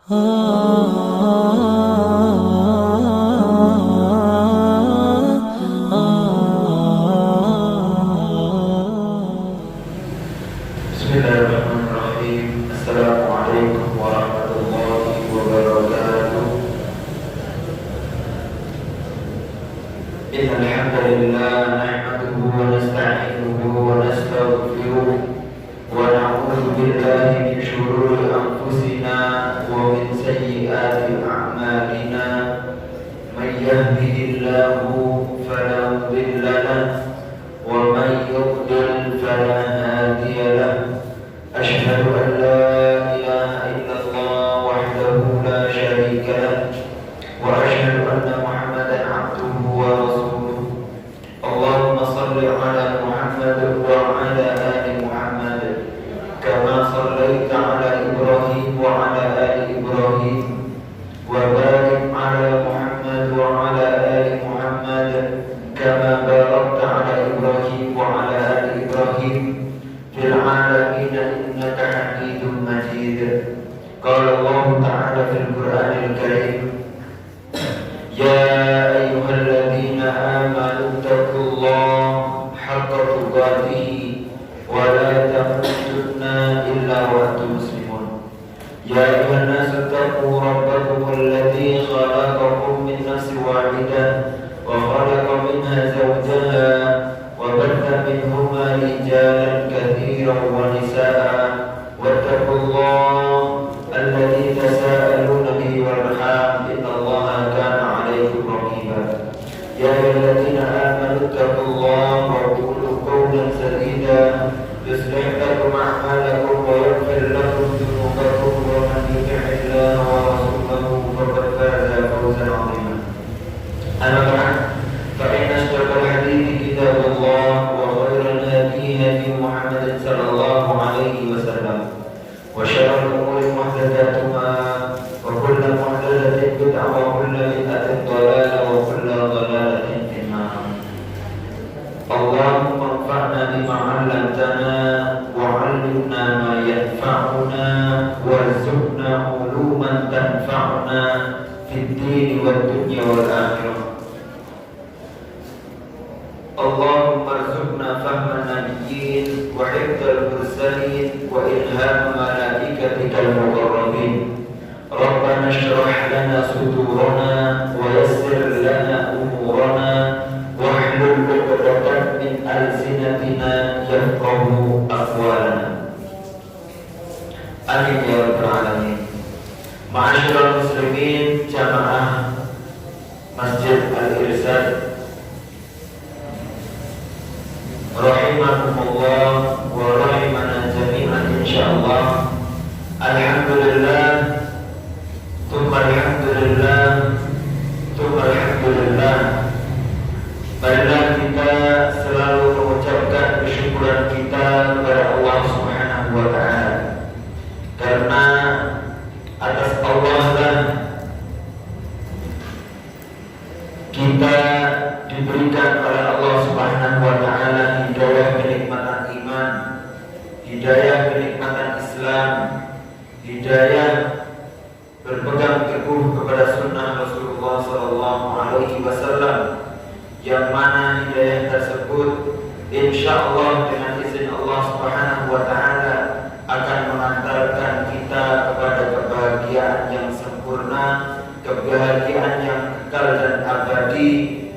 Bismillahirrahmanirrahim. Assalamualaikum warahmatullahi wabarakatuh. Innal hamdalillah nahmaduhu wa nasta'inuhu wa nastaghfiruh wa na'udzu billahi min shururi anfusina wa min sayyiati a'malina. May yahdihillahu fala mudilla lahu wa may yudlil fala hadiya lahu. Asyhadu an la ilaha illallah wahdahu la syarika lahu wa asyhadu anna Muhammadan abduhu wa rasuluh. Allahumma shalli ala Muhammad wa ala ali Muhammad kama shallaita ala Ibrahim wa ala ali Ibrahim wa barik ala Muhammad wa ala ali Muhammad kama barakta ala Ibrahim wa ala ali Ibrahim fil alamin innaka Hamidum Majid. Qala Allah Ta'ala fil Qur'anil Karim, ya ayyuhalladzina amanu taqullaha haqqa tuqatih wa la tamutunna illa wa antum muslimun. Ya ayyuhan nasu taqu rabbakum alladzi khalaqakum min nafsin wahidah wa khalaqa minha zawjaha wa batha minhuma rijalan katsiran wa nisaa'a wattaqullaha alladzi tasaaluna bihi wal arham innallaha kana 'alaykum raqiba. Ya ayyuhalladzina amanu taqullaha wa qulu qawlan sadida yuslih lakum a'malakum wa yaghfir lakum dhunubakum wa man yuti'illaha wa rasulahu faqad faza fawzan 'azima. Amma ba'd, fa inna asdaqal hadithi kitabullah wa khairal hadi hadi Muhammadin sallallahu alaihi wasallam wa syarrul umuri muhdatsatuha wa kullu muhdatsatin bid'ah wa kullu bid'atin dhalalah wa kullu dhalalatin fin nar. Allahumma anfa'na bima 'allamtana wa 'allimna ma yanfa'una warzuqna 'uluman tanfa'una fid din wad dunya wal akhirah. Allahumma arzuqna fahman nabiyyin wa hifdzal mursalin wa ilham malaikatikal muqarrabin. Rabbana shrah lana sudurana wa yassir lana umurana wahlul 'uqdatan min alsinatina yafqahu aqwalana. Amin ya rabbal alamin. Ma'asyiral muslimin jamaah Masjid Al-Irsad rahimakumullah wa rahimana jami'an insyaallah. Alhamdulillah tsumma alhamdulillah tsumma alhamdulillah. Marilah kita selalu mengucapkan kesyukuran kita kepada Allah Subhanahu wa taala, karena atas Allah lah kita diberikan oleh Allah Subhanahu wa taala hidayah kenikmatan iman, hidayah kenikmatan Islam, hidayah berpegang teguh kepada sunnah Rasulullah sallallahu alaihi wasallam, yang mana hidayah tersebut insyaallah dengan izin Allah Subhanahu wa taala akan mengantarkan kita kepada kebahagiaan yang sempurna, kebahagiaan yang kekal dan abadi,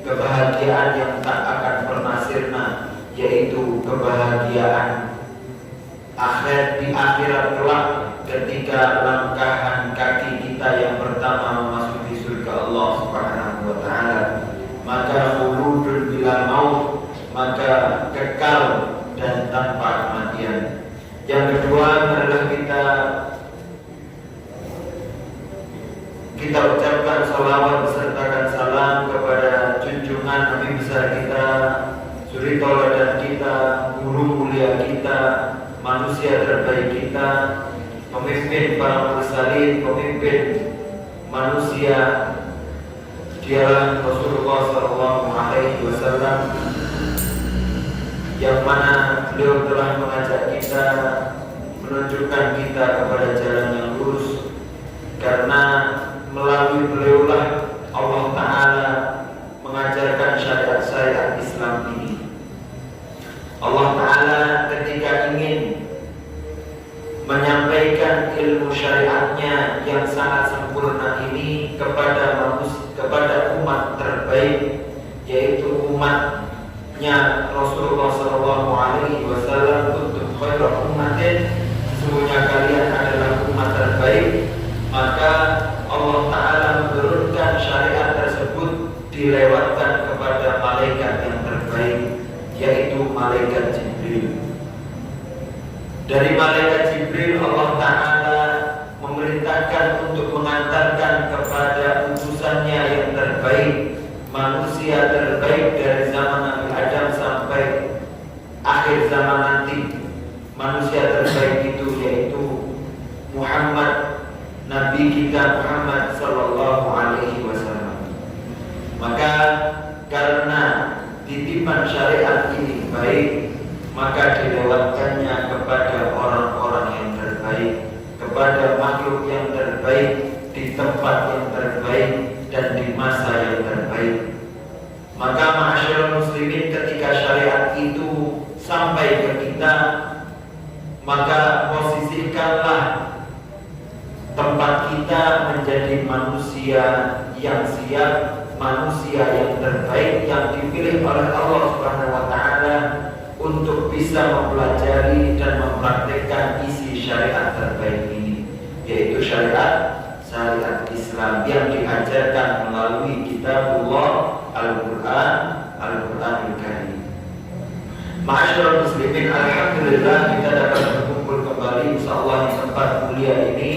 kebahagiaan yang tak akan pernah sirna, yaitu kebahagiaan di akhirat kelak ketika langkahan kaki kita yang pertama memasuki surga Allah Subhanahu wa taala. Maka khuludun bila maut, maka kekal dan tanpa kematian. Yang kedua adalah kita ucapkan salawat besertakan salam kepada junjungan Nabi besar kita, suri tauladan kita, guru mulia kita, manusia terbaik kita, pemimpin para mursalin, pemimpin manusia, dialah Rasulullah sallallahu alaihi wasallam, yang mana beliau telah mengajak kita, menunjukkan kita kepada jalan yang lurus. Karena ilmu syariatnya yang sangat sempurna ini kepada umat terbaik, yaitu umatnya Rasulullah SAW. Kuntum khairu ummatin, sesungguhnya kalian adalah umat terbaik. Maka Allah Ta'ala menurunkan syariat tersebut dilewatkan kepada malaikat yang terbaik, yaitu malaikat Jibril. Dari malaikat Jibril Allah Ta'ala memerintahkan untuk mengantarkan kepada utusannya yang terbaik, manusia terbaik dari zaman Nabi Adam sampai akhir zaman nanti. Manusia terbaik itu yaitu Muhammad, Nabi kita Muhammad Sallallahu Alaihi Wasallam. Maka karena titipan syariat ini baik, maka dilewatkannya kepada orang-orang yang terbaik, kepada makhluk yang terbaik, di tempat yang terbaik, dan di masa yang terbaik. Maka ma'asyiral muslimin, ketika syariat itu sampai ke kita, maka posisikanlah tempat kita menjadi manusia yang siap, manusia yang terbaik, yang dipilih oleh Allah Subhanahu wa Ta'ala untuk bisa mempelajari dan mempraktekkan isi syariat terbaik ini, yaitu syariat Islam yang diajarkan melalui kitabullah Al-Quran, Al-Quranul Karim. Ma'asyiral muslimin, alhamdulillah kita dapat berkumpul kembali insyaallah di tempat mulia ini,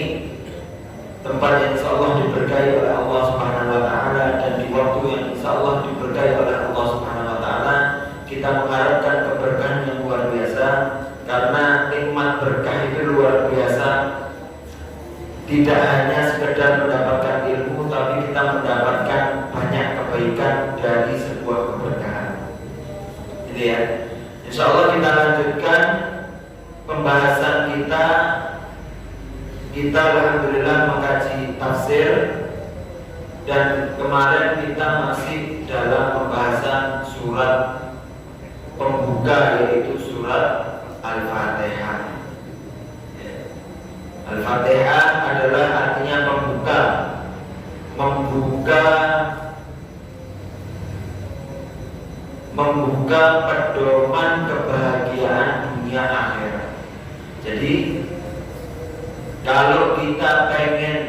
tempat yang insyaallah diberkahi oleh Allah Subhanahu wa Ta'ala, dan di waktu yang insyaallah diberkahi oleh Allah Subhanahu wa Ta'ala. Kita mengharapkan keberkahan yang luar biasa, karena nikmat berkah itu luar biasa. Tidak hanya sekedar mendapatkan ilmu, tapi kita mendapatkan banyak kebaikan dari sebuah keberkahan. Ini ya. Insya Allah kita lanjutkan pembahasan kita. Kita alhamdulillah mengkaji tafsir, dan kemarin kita masih dalam pembahasan surat pembuka, yaitu surat Al-Fatihah. Al-Fatihah adalah artinya pembuka, membuka pedoman kebahagiaan dunia akhirat. Jadi kalau kita pengen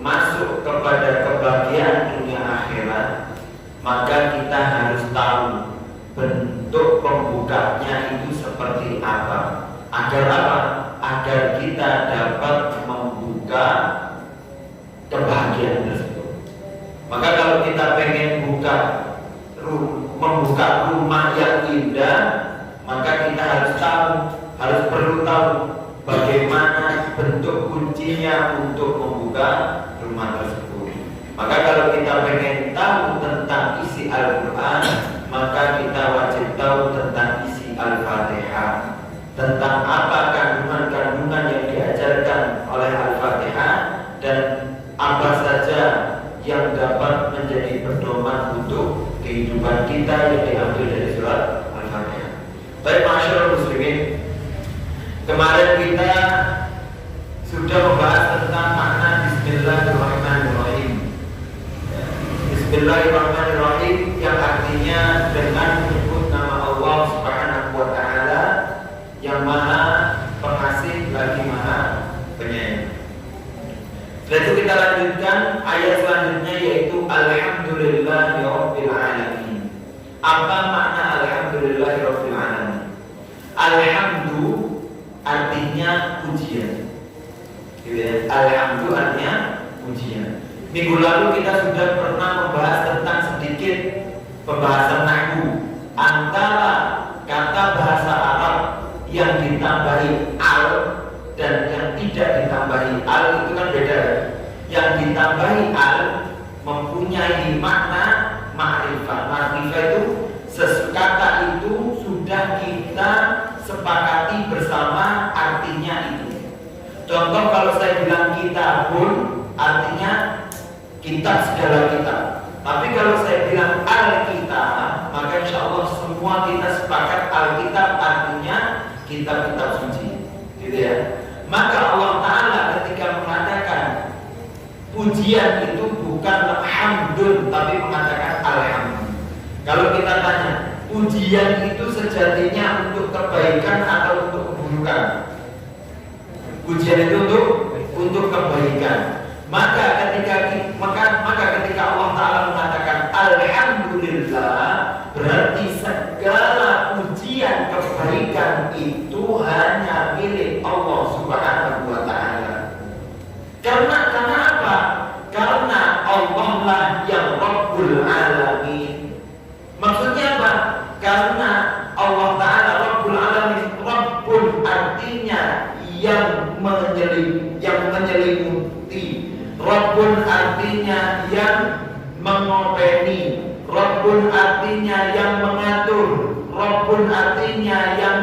masuk kepada kebahagiaan dunia akhirat, maka kita harus tahu bentuk pembukanya itu seperti apa. Agar apa? Agar kita dapat membuka kebahagiaan tersebut. Maka kalau kita pengen membuka rumah yang indah, maka kita harus perlu tahu bagaimana bentuk kuncinya untuk membuka rumah tersebut. Maka kalau kita pengen tahu tentang isi Al-Quran, maka kita wajib tahu tentang isi Al-Fatihah, tentang apa kandungan-kandungan yang diajarkan oleh Al-Fatihah, dan apa saja yang dapat menjadi pedoman untuk kehidupan kita yang diambil dari surat Al-Fatihah. Baik, ma'asyiral muslimin, kemarin kita sudah membahas tentang makna Bismillahirrahmanirrahim. Bismillahirrahmanirrahim yang artinya dengan menyebut nama Allah Subhanahu wa Ta'ala yang Maha Pengasih lagi Maha Penyayang. Setelah itu kita lanjutkan ayat selanjutnya, yaitu Alhamdulillahirabbil alamin. Apa makna Alhamdulillahirabbil alamin? Alhamdu artinya pujian. Gitu ya. Alhamdu artinya pujian. Minggu lalu kita sudah pernah membahas tentang sedikit pembahasan nahwu antara kata bahasa Arab yang ditambahi al dan yang tidak ditambahi al, itu kan beda. Yang ditambahi al mempunyai makna ma'rifah. Ma'rifah itu kata itu sudah kita sepakati bersama artinya itu. Contoh, kalau saya bilang kitabun, artinya kitab, segala kitab. Tapi kalau saya bilang Alkitab, maka insya Allah semua kita sepakat Alkitab artinya kitab-kitab suci, gitu ya. Maka Allah Ta'ala ketika ujian itu bukan hamdun tapi mengatakan alhamdulillah. Kalau kita tanya, ujian itu sejatinya untuk kebaikan atau untuk keburukan? Ujian itu untuk kebaikan. Maka ketika Allah Ta'ala mengatakan alhamdulillah, berarti segala ujian kebaikan itu hanya milik Allah Subhanahu wa Ta'ala. Karena apa? Karena Allah lah yang Rabbul Alamin. Maksudnya apa? Karena Allah Ta'ala Rabbul Alamin. Rabbul artinya yang menyelimuti. Rabbun artinya yang mengopeni. Rabbun artinya yang mengatur. Rabbun artinya yang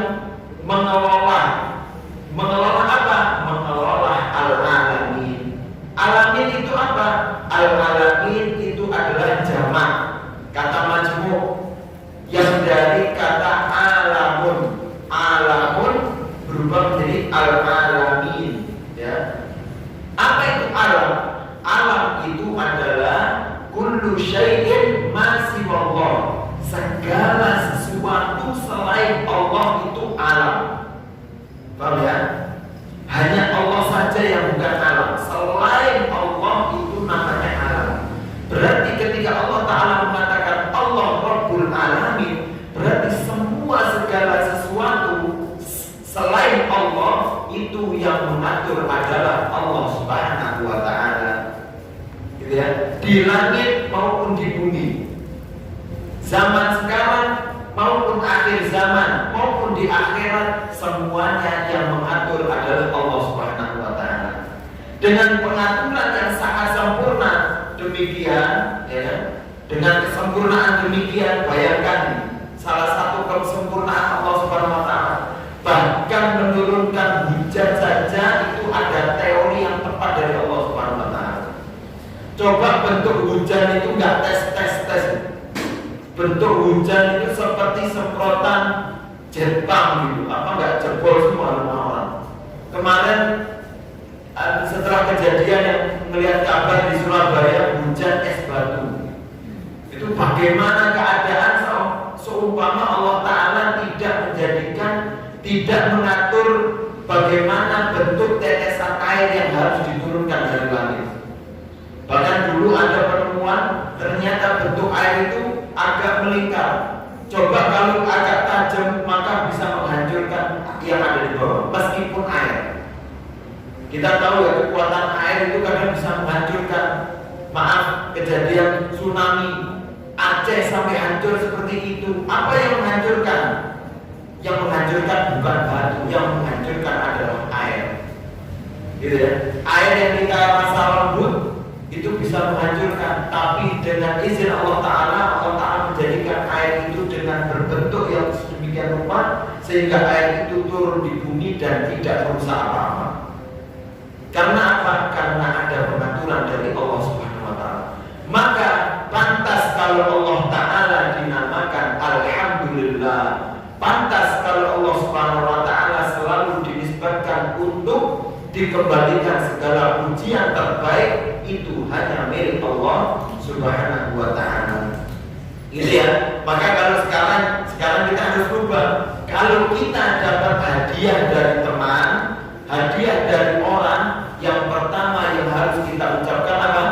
mengelola. Mengelola apa? Mengelola al-alamin. Alamin itu apa? Al-alamin itu adalah jamak kata majmuk yang dari kata alamun. Alamun berubah menjadi al-alamin, ya. Apa itu alam? Alam itu adalah kullu syai'in ma siwallah. Segala sesuatu selain Allah itu alam. Paham ya? Hanya Allah saja yang bukan alam. Selain Allah itu namanya alam. Berarti ketika Allah Ta'ala mengatakan Allah Rabbul Alamin, berarti semua segala sesuatu selain Allah itu yang mengatur adalah Allah Subhanahu wa Ta'ala. Gitu ya? Di langit maupun di bumi, zaman sekarang maupun akhir zaman maupun di akhirat, semuanya yang mengatur adalah Allah Subhanahu wa Ta'ala. Dengan pengaturan yang sangat sempurna demikian, ya, dengan kesempurnaan demikian, bayangkan salah satu kesempurnaan Allah Subhanahu wa Ta'ala, bahkan menurunkan hujan saja itu ada teori yang tepat dari Allah Subhanahu wa Ta'ala. Coba bentuk hujan itu enggak tes. Bentuk hujan itu seperti semprotan Jepang gitu. Apa enggak jebol semua rumah orang. Kemarin setelah kejadian yang melihat kabar di Surabaya hujan es batu, itu bagaimana keadaan seumpama Allah Ta'ala tidak mengatur bagaimana bentuk tetesan air yang harus diturunkan dari langit. Bahkan dulu ada penemuan ternyata bentuk air itu agak melingkar. Coba kalau agak tajam maka bisa menghancurkan yang ada di bawah, meskipun air. Kita tahu ya, kekuatan air itu kadang bisa menghancurkan. Maaf, kejadian tsunami Aceh sampai hancur seperti itu. Apa yang menghancurkan? Yang menghancurkan bukan batu, yang menghancurkan adalah air. Gitu ya. Air yang kita rasa lembut itu bisa menghancurkan, tapi dengan izin Allah Ta'ala menjadikan air itu dengan berbentuk yang sedemikian rupa sehingga air itu turun di bumi dan tidak merusak apa-apa. Karena apa? Karena ada pengaturan dari Allah Subhanahu wa Ta'ala. Maka pantas kalau Allah Ta'ala dinamakan alhamdulillah. Pantas kalau Allah Subhanahu wa Ta'ala selalu dinisbatkan untuk dikembalikan segala pujian terbaik itu hanya milik Allah Subhanahu wa Ta'ala. Gitu ya. Maka kalau sekarang kita harus berubah. Kalau kita dapat hadiah dari teman, hadiah dari orang, yang pertama yang harus kita ucapkan apa?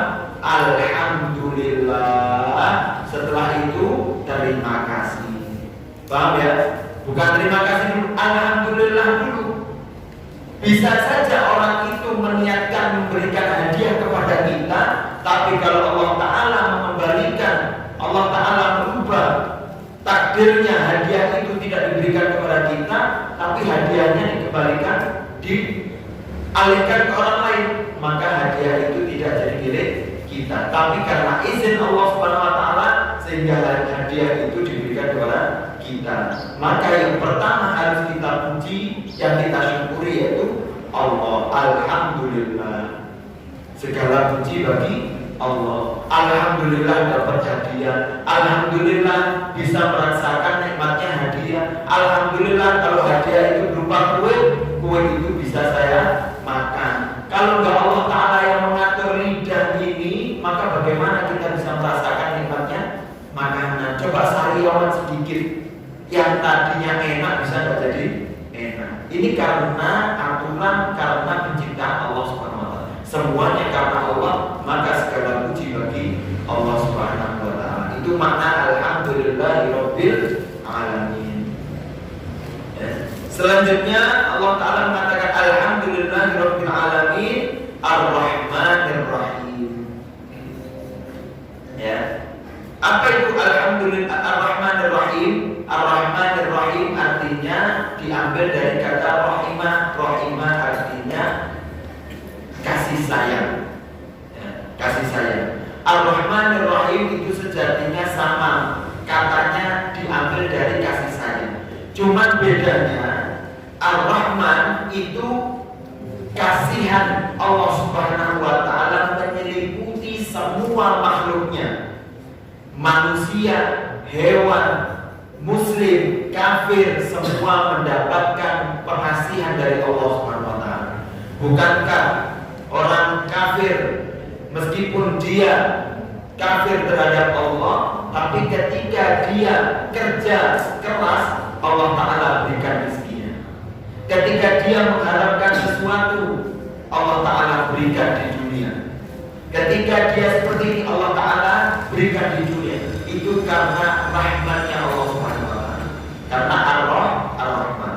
Alhamdulillah. Setelah itu terima kasih. Paham ya? Bukan terima kasih dulu, alhamdulillah dulu. Bisa saja orang itu meniatkan memberikan hadiah kepada kita, tapi kalau Allah Ta'ala mengembalikan, Allah Ta'ala merubah takdirnya, hadiah itu tidak diberikan kepada kita, tapi hadiahnya dikembalikan, dialihkan ke orang lain, maka hadiah itu tidak jadi milik kita. Tapi karena izin Allah Subhanahu wa Ta'ala sehingga hadiah itu diberikan kepada kita. Maka yang pertama harus kita puji, yang kita syukuri yaitu Allah. Alhamdulillah. Segala puji bagi Allah. Alhamdulillah dapat hadiah. Alhamdulillah bisa merasakan nikmatnya hadiah. Alhamdulillah kalau hadiah itu berupa kue itu bisa saya makan. Kalau enggak Allah Ta'ala yang mengatur lidah ini coba sariawan sedikit, yang tadinya enak bisa nggak jadi enak. Ini karena aturan, karena penciptaan Allah Subhanahu Wa Taala. Semuanya karena Allah, maka segala puji bagi Allah Subhanahu Wa Taala. Itu makna alhamdulillahirabbil alamin. Ya. Selanjutnya Allah Taala mengatakan alhamdulillahirabbil alamin ar-rahmanir rahim. Ya. Apa itu alhamdulillah ar-rahmanir rahim? Ar-rahmanir rahim artinya diambil dari kata rahimah. Rahimah artinya kasih sayang. Ya, kasih sayang. Ar-rahmanir rahim itu sejatinya sama, katanya diambil dari kasih sayang. Cuman bedanya Ar-Rahman itu kasihan Allah Subhanahu Wa Taala menyelimuti semua makhluknya, manusia, hewan, muslim, kafir, semua mendapatkan pengasihan dari Allah Subhanahu Wa Taala. Bukankah orang kafir meskipun dia kafir terhadap Allah, tapi ketika dia kerja keras, Allah Ta'ala berikan rezekinya. Ketika dia mengharapkan sesuatu, Allah Ta'ala berikan di dunia. Ketika dia seperti ini, Allah Ta'ala berikan di dunia. Itu karena rahmatnya Allah Subhanahu Wa Ta'ala. Karena Ar-Rahman.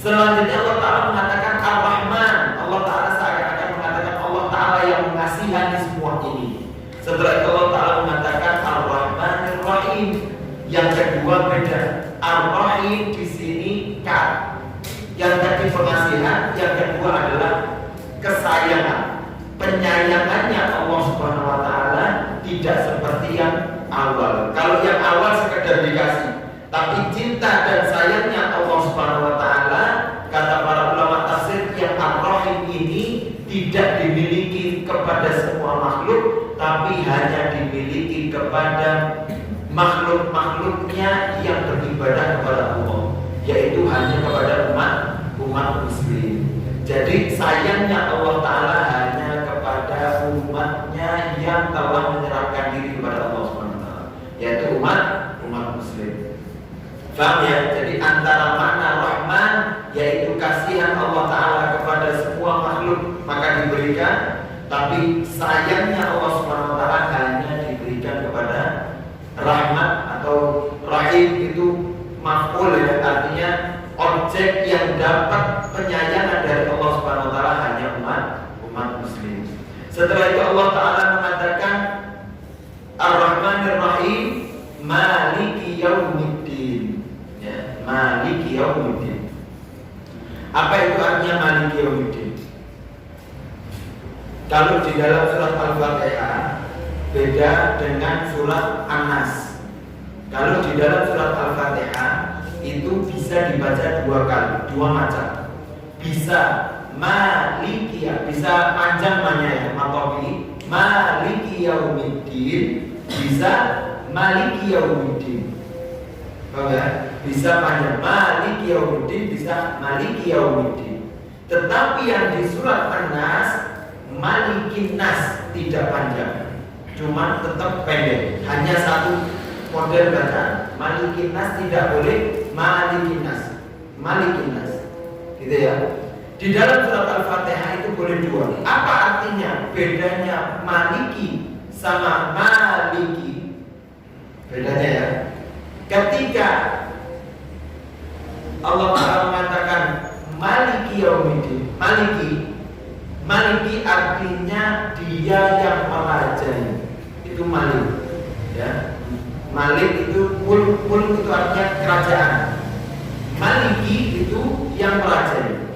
Selanjutnya Allah Ta'ala mengatakan Ar-Rahman. Allah Ta'ala seakan-akan mengatakan Allah Ta'ala yang mengasihani semua ini. Setelah itu Allah Ta'ala mengatakan Ar-Rahmanir Rahim. Yang kedua beda. Ar-Rahim di sini kan. Yang tadi pengasihan, yang kedua adalah kesayangan. Penyayangannya Allah Subhanahu Wa Taala tidak seperti yang awal. Kalau yang awal sekedar dikasih, tapi cinta dan sayangnya Allah Subhanahu Wa Taala, kata para ulama tafsir, yang Ar-Rahim ini tidak dimiliki kepada semua makhluk, tapi hanya dimiliki kepada makhluk-makhluknya yang beribadah kepada Allah, yaitu hanya kepada umat muslim. Jadi sayangnya Allah Ta'ala hanya kepada umatnya yang telah menyerahkan diri kepada Allah SWT, yaitu umat muslim. Faham ya? Jadi antara makna Rahman, yaitu kasihan Allah Ta'ala kepada semua makhluk, maka diberikan. Tapi sayangnya Allah SWT hanya diberikan kepada rahmat atau rahim. Itu maf'ul ya, artinya objek yang dapat penyayangan dari Allah Subhanahu Wa Taala hanya umat muslim. Setelah itu Allah Taala mengatakan Ar-Rahmanir Rahim Maliki Yaumiddin. Ya, Maliki Yaumiddin. Apa itu artinya Maliki Yaumiddin? Kalau di dalam surat Al-Fatihah beda dengan surat An-Nas. Kalau di dalam surat Al-Fatihah itu bisa dibaca dua kali, dua macam. Bisa Maliki, bisa panjang namanya ya, matobi Maliki Yaumiddin, bisa Maliki Yaumiddin. Oke, bisa panjang Maliki Yaumiddin, bisa Maliki Yaumiddin. Tetapi yang di surat An-Nas Malikin Nas tidak panjang, cuma tetap pendek, hanya satu model bacaan. Malikin Nas tidak boleh Malikin Nas, Malikin Nas, gitu ya. Di dalam surat Al-Fatihah itu boleh dua. Apa artinya? Bedanya Maliki sama Maliki. Bedanya ya. Ketika Allah Ta'ala mengatakan Maliki Yaumiddin, Maliki artinya dia yang merajai. Itu Malik, ya. Malik itu mulk itu artinya kerajaan. Maliki itu yang merajai.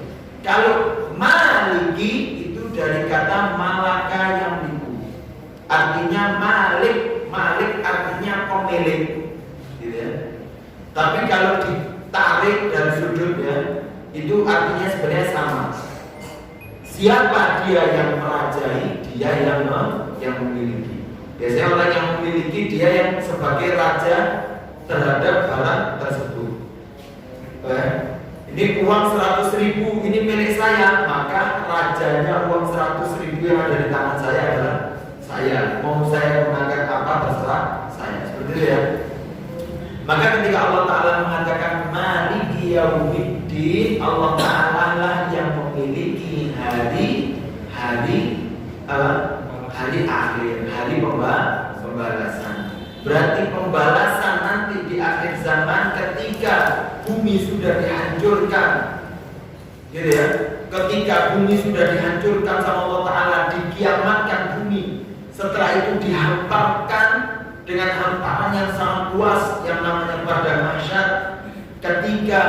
Kalau Maliki itu dari kata malaka yang liku, artinya Malik artinya pemilik, gitu ya. Tapi kalau ditarik dari sudutnya, itu artinya sebenarnya sama. Siapa dia yang merajai? Dia yang memiliki. Biasanya orang yang memiliki, dia yang sebagai raja terhadap barang tersebut. Ini uang 100.000, ini milik saya, maka rajanya uang 100.000 yang ada di tangan saya adalah saya. Mau saya gunakan apa terserah saya. Seperti itu ya. Allah Ta'ala lah yang memiliki hari akhir, hari pembalasan. Berarti pembalasan nanti di akhir zaman ketika bumi sudah dihancurkan, gitu ya. Ketika bumi sudah dihancurkan sama Allah Ta'ala, dikiamatkan bumi. Setelah itu dihamparkan dengan hamparan yang sangat luas yang namanya padang mahsyar. Ketika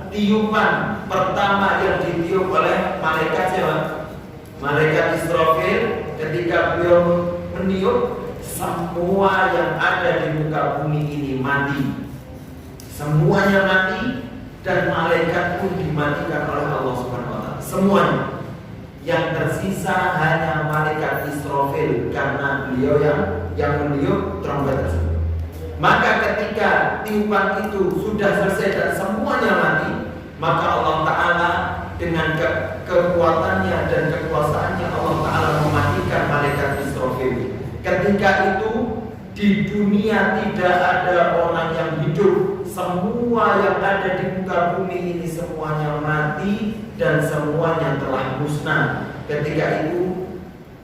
tiupan pertama yang ditiup oleh malaikat siapa? Malaikat Israfil. Ketika beliau meniup, semua yang ada di muka bumi ini mati. Semuanya mati dan malaikat pun dimatikan oleh Allah Subhanahu wa Ta'ala. Semuanya. Yang tersisa hanya malaikat Israfil karena beliau yang meniup trompet tersebut. Maka ketika tiupan itu sudah selesai dan semuanya mati, maka Allah Ta'ala dengan kekuatannya dan kekuasaannya Allah Ta'ala mematikan malaikat Israfil. Ketika itu di dunia tidak ada orang yang hidup. Semua yang ada di muka bumi ini semuanya mati dan semuanya telah musnah. Ketika itu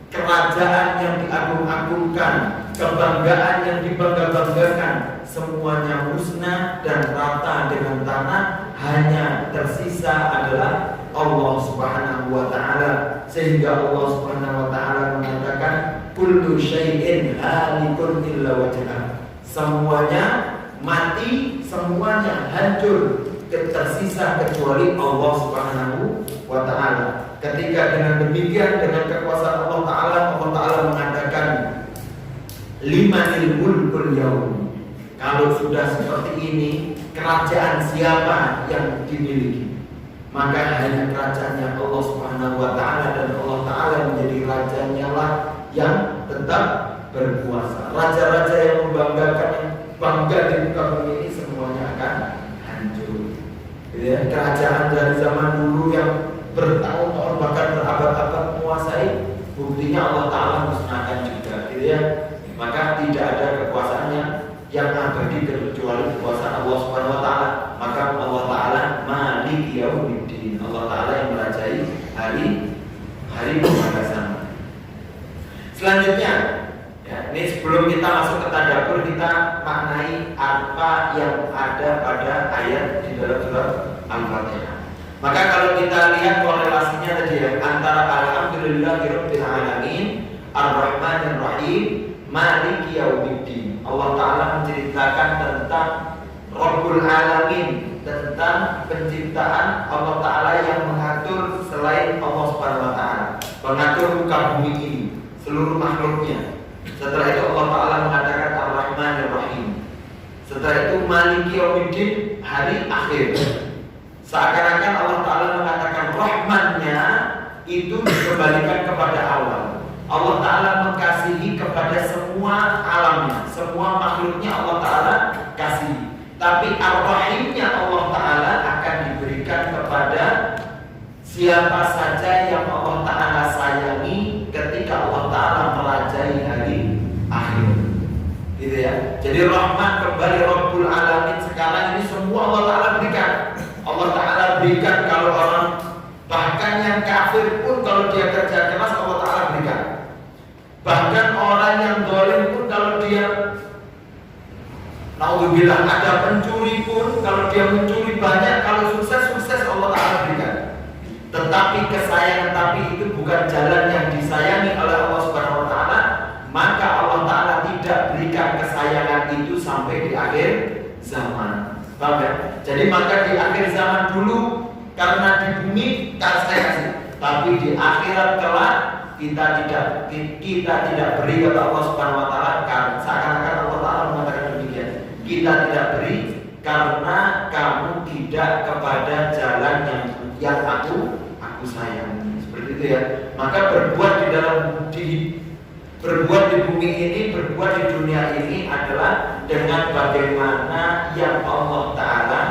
kerajaan yang diagung-agungkan, kebanggaan yang dibangga-banggakan, semuanya musnah dan rata dengan tanah. Hanya tersisa adalah Allah Subhanahu wa Ta'ala. Sehingga Allah Subhanahu wa Ta'ala mengatakan kullu syai'in halikun illa wajhah. Semuanya mati, semuanya hancur, tersisa kecuali Allah Subhanahu wa Ta'ala. Ketika dengan demikian, dengan kekuasaan Allah Ta'ala mengatakan limanil mulkul yaum. Kalau sudah seperti ini, kerajaan siapa yang dimiliki? Maka hanya kerajaannya Allah Subhanahu wa Ta'ala, dan Allah Ta'ala menjadi rajanya lah yang tetap berkuasa. Raja-raja yang membanggakan, bangga di muka bumi ini semuanya akan hancur. Ya, kerajaan dari zaman dulu yang bertahun-tahun bahkan berabad-abad menguasai, buktinya Allah Ta'ala musnahkan juga, gitu ya. Maka tidak ada kekuasaannya yang abadi kecuali kekuasaan Allah Subhanahu wa Ta'ala. Maka Allah Ta'ala Maliki Yaumiddin, Allah Ta'ala yang merajai hari pembalasan. Selanjutnya, ya, ini sebelum kita masuk ke tadabbur, kita maknai apa yang ada pada ayat di dalam surat Al-Fatihah. Maka kalau kita lihat korelasinya tadi ya, antara Alhamdulillahirabbil alamin, Ar-Rahmanir Rahim, Maliki Yaumiddin. Allah Ta'ala menceritakan tentang Rabbul Alamin, tentang penciptaan Allah Ta'ala yang mengatur selain Allah Subhanahu wa Ta'ala, mengatur muka bumi ini, seluruh makhluknya. Setelah itu Allah Ta'ala mengatakan Ar-Rahmanir Rahim. Setelah itu Maliki Yaumiddin, hari akhir. Seakan-akan Allah Ta'ala mengatakan Rahmannya itu dikembalikan kepada awal. Allah Ta'ala mengasihi kepada semua alamnya, semua makhluknya Allah Ta'ala kasih. Tapi Ar-Rahimnya Allah Ta'ala akan diberikan kepada siapa saja yang Allah Ta'ala sayangi ketika Allah Ta'ala merajai hari akhir, gitu ya. Jadi Rahman kembali Rabbul Alamin, sekarang ini semua Allah Ta'ala berikan. Allah Ta'ala berikan kalau orang, bahkan yang kafir pun kalau dia kerja keras Allah Ta'ala berikan. Bahkan orang yang zalim pun kalau dia, naudzubillah, ada pencuri pun kalau dia mencuri banyak, kalau sukses Allah Ta'ala berikan. Tetapi kesayangan, tapi itu bukan jalan yang disayangi oleh Allah Subhanahu wa Ta'ala, maka Allah Ta'ala tidak berikan kesayangan itu sampai di akhir zaman. Paham ya? Jadi maka di akhir zaman dulu karena di bumi saya kasih, tapi di akhirat kelak kita tidak beri, kata Allah Subhanahu wa Ta'ala. Seakan-akan Allah Ta'ala mengatakan demikian, kita tidak beri karena kamu tidak kepada jalan yang aku sayang. Seperti itu ya. Maka berbuat di bumi ini, berbuat di dunia ini adalah dengan bagaimana yang Allah Ta'ala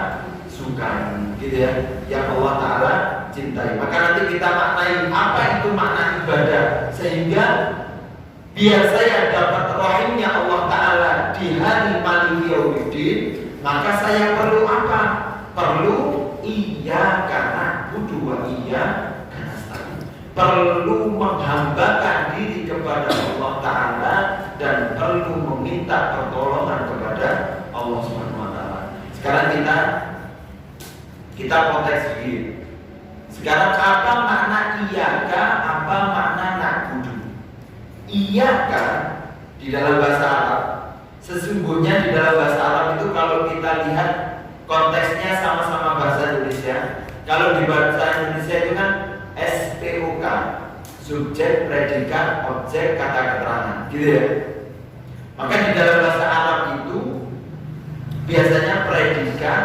sukai, gitu ya, yang Allah Ta'ala cintai. Maka nanti kita maknai apa itu makna ibadah, sehingga biar saya dapat rahimnya Allah Ta'ala di hari Maliki Yaumiddin, maka saya perlu apa? Perlu iyyaka na'budu wa iyyaka nasta'in. Perlu menghambakan diri kepada Allah Ta'ala dan perlu meminta pertolongan kepada Allah Subhanahu wa Ta'ala. Sekarang kita konteks begini. Sekarang apa makna iyyaka, apa makna na'budu? Iyyaka di dalam bahasa Arab, sesungguhnya di dalam bahasa Arab itu kalau kita lihat konteksnya sama-sama bahasa Indonesia. Kalau di bahasa Indonesia itu kan SPOK, subjek, predikat, objek, kata keterangan, gitu ya. Maka di dalam bahasa Arab itu biasanya predikat,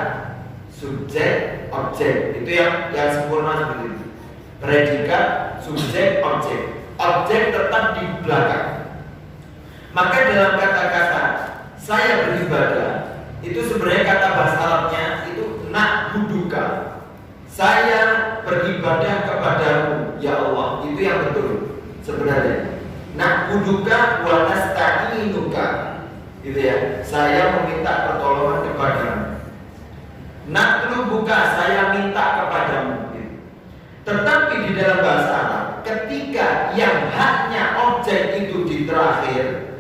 subjek, objek, itu yang sempurna seperti itu. Predikat, subjek, objek. Objek tetap di belakang. Maka dalam kata-kata saya beribadah itu sebenarnya kata bahasa Arabnya itu na'buduka. Saya beribadah kepadamu ya Allah, itu yang betul sebenarnya. Na'buduka wa nasta'inuka, gitu ya. Saya meminta pertolongan kepadamu. Natlubuka, saya minta kepadamu, gitu. Tetapi di dalam bahasa Arab, ketika yang haknya objek itu di terakhir,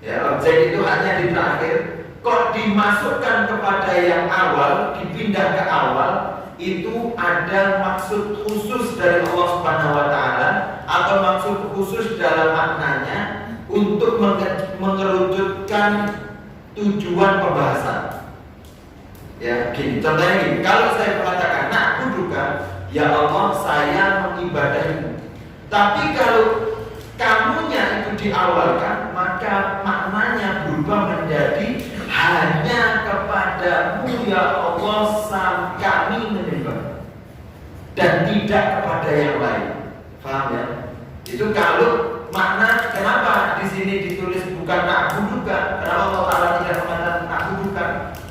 ya, objek itu hanya di terakhir, kok dimasukkan kepada yang awal, dipindah ke awal, itu ada maksud khusus dari Allah Subhanahu wa Ta'ala atau maksud khusus dalam maknanya untuk mengerucutkan tujuan pembahasan. Ya, gini, contohnya gini, kalau saya mengatakan na'buduka, ya Allah saya mengibadahimu. Tapi kalau kamunya itu diawalkan, maka maknanya berubah menjadi hanya kepadamu ya Allah kami menyembah, dan tidak kepada yang lain. Paham ya? Itu kalau makna. Kenapa di sini ditulis bukan na'buduka? Kenapa Allah Ta'ala tidak mengatakan na'buduka?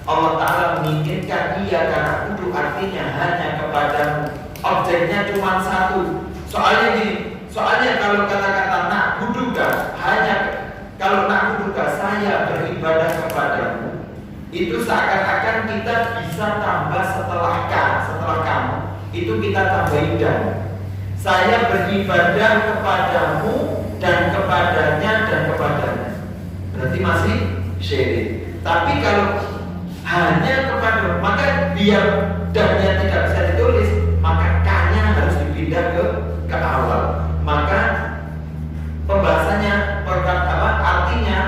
Allah Ta'ala menginginkan iya karena na'budu artinya hanya kepadamu. Objeknya cuma satu. Soalnya kalau kata-kata na'buduka, hanya kalau na'buduka saya beribadah kepadamu, itu seakan-akan kita bisa tambah setelah kamu, itu kita tambahin dan. Saya beribadah kepadamu dan kepadanya dan kepadanya, berarti masih syirik. Tapi kalau hanya kepadamu, maka biar dannya tidak bisa ditulis, maka kanya harus dipindah ke awal. Maka pembahasannya artinya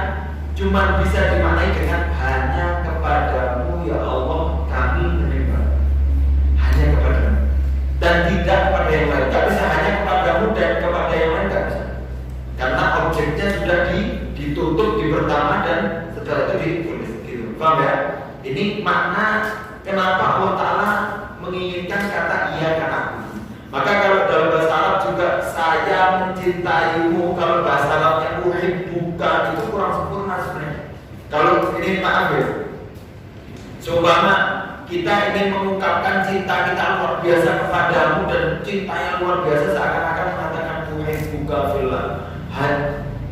cuma bisa dimaknai dengan hanya kepadamu ya Allah kami menyembah, hanya kepadamu dan tidak kepada yang lain. Tidak bisa hanya kepadamu dan kepada yang lain, tidak bisa, karena objeknya sudah ditutup di pertama dan setelah itu ditulis gitu. Paham ya? Ini makna kenapa Allah Ta'ala menginginkan kata iya karena aku. Maka kalau dalam bahasa Arab juga saya mencintaimu, kalau bahasa Arabnya uhibbuka, itu kurang sempurna sebenarnya. Kalau ini maaf ya, seumpama kita ingin mengungkapkan cinta kita luar biasa kepadamu dan cinta yang luar biasa seakan-akan mengatakan uhibbuka fillah,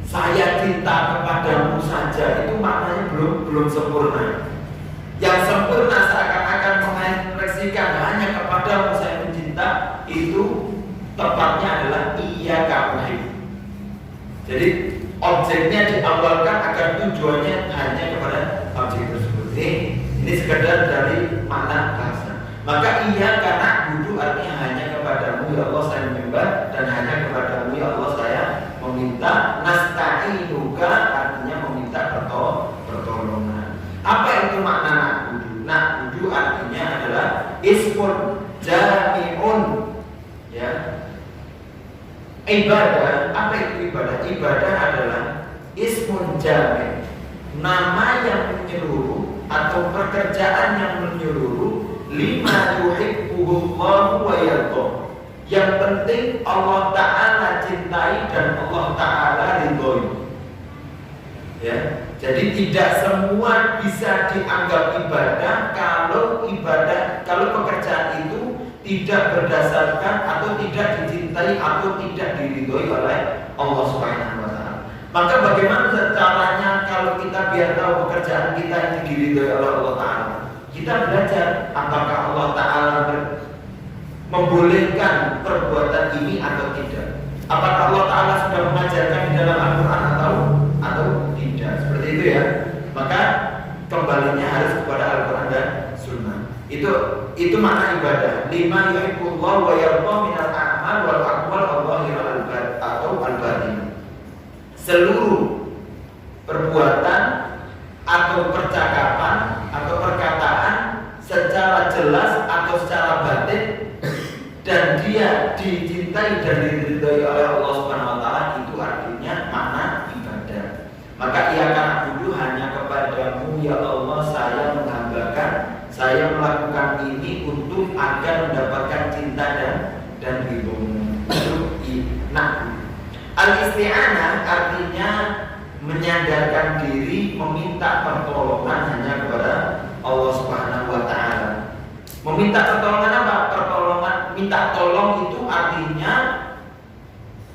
saya cinta kepadamu saja, itu maknanya belum sempurna. Yang sempurna seakan-akan mengekspresikan hanya kepadamu saya mencinta, itu tepatnya adalah iya kamu. Jadi objeknya diawalkan agar tujuannya hanya kepada objek tersebut. Ini sekedar dari makna bahasa. Maka iya karena budu artinya hanya kepadamu ya Allah saya menyembah, dan hanya kepadamu ya Allah saya meminta. Nasta'inuka artinya meminta pertolongan. Apa itu makna na'budu? Na'budu artinya adalah ismun jami'un, ya. Ibadah, apa itu ibadah? Ibadah adalah ismun jami', nama yang menyeluruh atau pekerjaan yang menyeluruh lima yuhibbuhullahu wa yardah. Yang penting Allah Ta'ala cintai dan Allah Ta'ala ridhoi. Ya, jadi tidak semua bisa dianggap ibadah kalau pekerjaan itu tidak berdasarkan atau tidak dicintai atau tidak diridhoi oleh Allah Subhanahu wa Ta'ala. Maka bagaimana caranya kalau kita biar tahu pekerjaan kita ini diridhoi oleh Allah Ta'ala? Kita belajar apakah Allah Ta'ala membolehkan perbuatan ini atau tidak. Apakah Allah Ta'ala sudah mengajarkan di dalam Al-Quran atau tidak? Seperti itu ya. Maka kembalinya harus kepada Al-Quran dan Sunnah. Itu makna ibadah. Lima yuhibbullah wa yarda minal a'mal wal aqwal al-zahirah atau al-batin. Seluruh perbuatan atau percakapan atau perkataan secara jelas atau secara batin dan dia dicintai dan diridhai oleh Allah Subhanahu wa taala, itu artinya makna ibadah. Maka ia akan abudu hanya kepadamu ya Allah, saya menghambakan, saya melakukan ini untuk agar mendapatkan cinta dan ridhomu. Nah, al-isti'anah artinya menyandarkan diri, meminta pertolongan hanya kepada Allah Subhanahu wa taala. Meminta pertolongan apa? Minta tolong itu artinya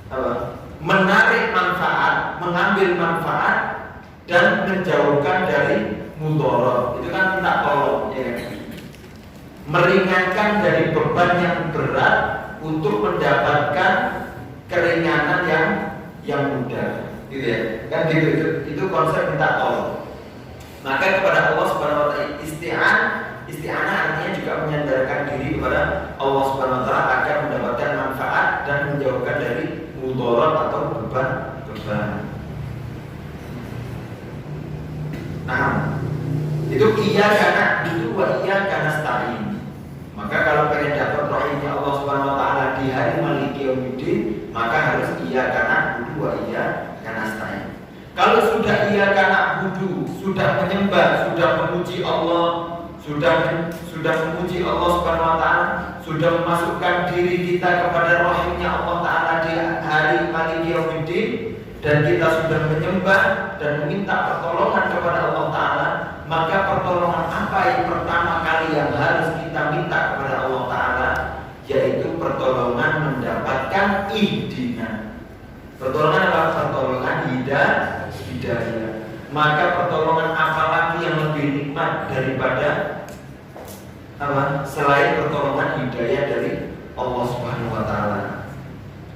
apa? Menarik manfaat, mengambil manfaat dan menjauhkan dari mudarat. Itu kan minta tolong, ya. Meringankan dari beban yang berat untuk mendapatkan keringanan yang mudah. Gitu ya. Kan gitu, itu konsep minta tolong. Maka kepada Allah Subhanahu wa taala isti'anah artinya juga menyandarkan diri kepada Allah Subhanahu wa taala agar mendapatkan manfaat dan menjauhkan dari mudarat atau beban. Nah, itu iyyaka na'budu wa iyyaka nasta'in. Maka kalau pengen dapat rahimnya Allah Subhanahu wa taala di hari Maliki Yaumiddin, maka harus iyyaka na'budu wa iyyaka nasta'in. Kalau sudah iyyaka na'budu, sudah menyembah, sudah memuji Allah, sudah memuji Allah Subhanahu wa taala, sudah memasukkan diri kita kepada rahimnya Allah taala di hari Maliki Yaumiddin, dan kita sudah menyembah dan meminta pertolongan kepada Allah taala, maka pertolongan apa yang pertama kali yang harus kita minta kepada Allah taala? Yaitu pertolongan mendapatkan ihdina. Pertolongan apa? Pertolongan hidayah. Maka pertolongan apa lagi yang lebih nikmat daripada apa? Selain pertolongan hidayah dari Allah Subhanahu wa taala.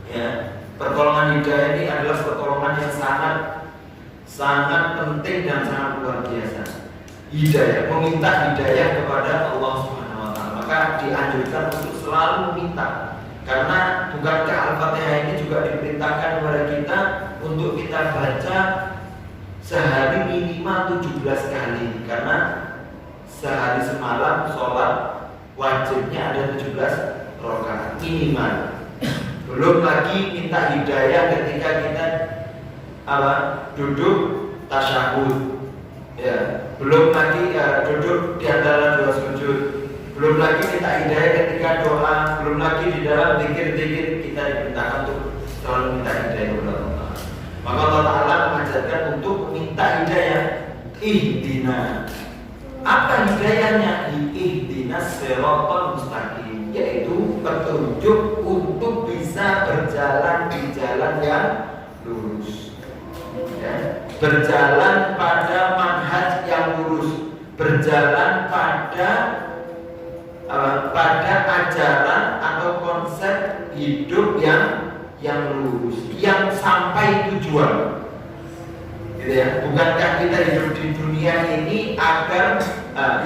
Ya, pertolongan hidayah ini adalah pertolongan yang sangat penting dan sangat luar biasa. Hidayah, meminta hidayah kepada Allah Subhanahu wa taala. Maka dianjurkan untuk selalu minta. Karena bukankah Al-Fatihah ini juga diperintahkan kepada kita untuk kita baca sehari minimal 17 kali, karena sehari semalam sholat wajibnya ada 17 rakaat minimal. Belum lagi minta hidayah ketika kita duduk tasyahud, ya. Belum lagi duduk di antara dua sujud. Belum lagi minta hidayah ketika doa. Belum lagi di dalam zikir-zikir kita diperintahkan untuk selalu minta hidayah kepada Allah. Maka Allah Ta'ala mengajarkan untuk minta hidayah. Ihdina. Apa hidayahnya? Ihdinas siratal mustaqim, yaitu petunjuk untuk bisa berjalan di jalan yang lurus, ya. Berjalan pada manhaj yang lurus, berjalan pada ajaran atau konsep hidup yang lurus, yang sampai tujuan. Gitu ya. Bukankah kita hidup di dunia ini agar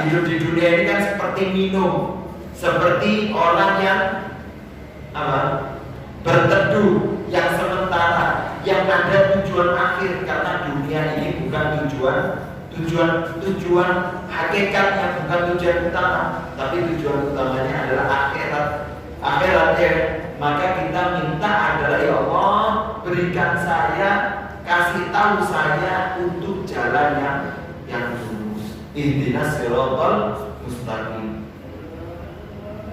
hidup di dunia ini kan seperti minum, seperti orang yang berteduh, yang sementara, yang ada tujuan akhir, karena dunia ini bukan tujuan hakikatnya, bukan tujuan utama, tapi tujuan utamanya adalah akhirat ya. Maka kita minta adalah, ya Allah, berikan saya, kasih tahu saya untuk jalan yang lurus. Ihdinas siratal mustaqim.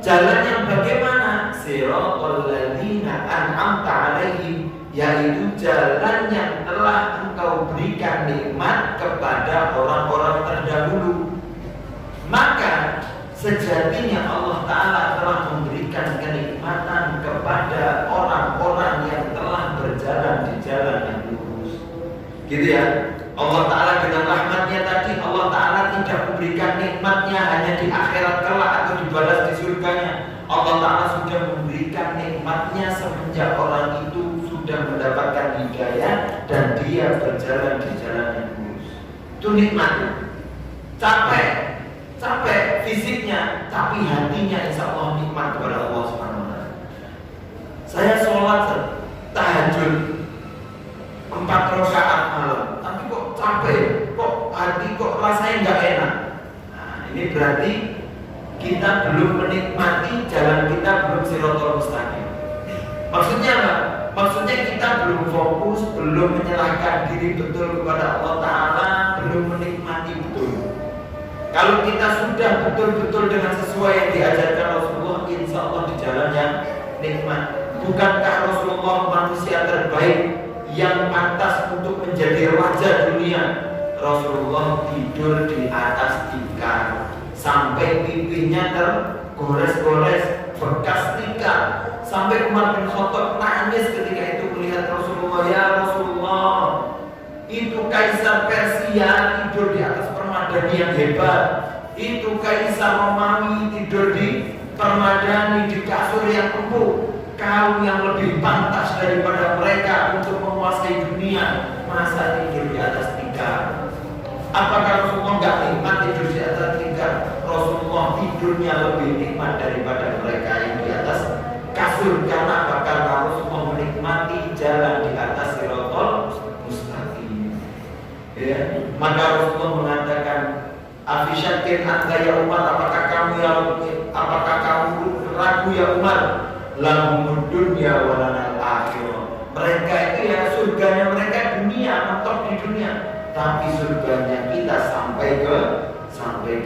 Jalan yang bagaimana? Siratal ladzina an'amta 'alaihim, yaitu jalan yang telah Engkau berikan nikmat kepada orang-orang terdahulu. Maka sejatinya Allah Ta'ala telah memberikan kenikmatan kepada orang-orang yang telah berjalan di jalan yang lurus. Gitu ya. Allah Ta'ala dengan rahmatnya tadi, Allah Ta'ala tidak memberikan nikmatnya hanya di akhirat kelak atau dibalas di surganya. Allah Ta'ala sudah memberikan nikmatnya semenjak orang itu sudah mendapatkan hidayah dan dia berjalan di jalan yang lurus. Itu nikmat. Capek fisiknya, tapi hatinya insya Allah nikmat kepada Allah Subhanahu wa Ta'ala. Saya sholat tahajud 4 rakaat malam, tapi kok capek, kok hati kok rasanya nggak enak. Nah, ini berarti kita belum menikmati jalan, kita belum siratal mustaqim. Maksudnya apa? Maksudnya kita belum fokus, belum menyerahkan diri betul kepada Allah Ta'ala, belum menikmati betul. Kalau kita sudah betul-betul dengan sesuai yang diajarkan Rasulullah, insya Allah di jalan yang nikmat. Bukankah Rasulullah manusia terbaik yang pantas untuk menjadi raja dunia? Rasulullah tidur di atas tikar sampai pipinya tergores-gores bekas tikar, sampai Umar bin Khattab nangis ketika itu melihat Rasulullah. Ya Rasulullah, itu Kaisar Persia tidur di atas permadani yang hebat, itu Kaisar Romawi tidur di permadani di kasur yang empuk. Kau yang lebih pantas daripada mereka untuk menguasai dunia, masa tidur di atas tikar? Apakah Rasulullah nggak nikmat tidur di atas tikar? Rasulullah tidurnya lebih nikmat daripada mereka yang di atas kasur. Karena apa? Karena Rasulullah menikmati jalan di atas siratal mustaqim. Ya, maka Rasulullah mengatakan, "Afisyakin anta ya Umar, apakah kamu ragu ya Umar? Lahumud dunya wa lanal akhirah." Mereka itu ya surganya mereka dunia, mentok di dunia, tapi surganya kita sampai ke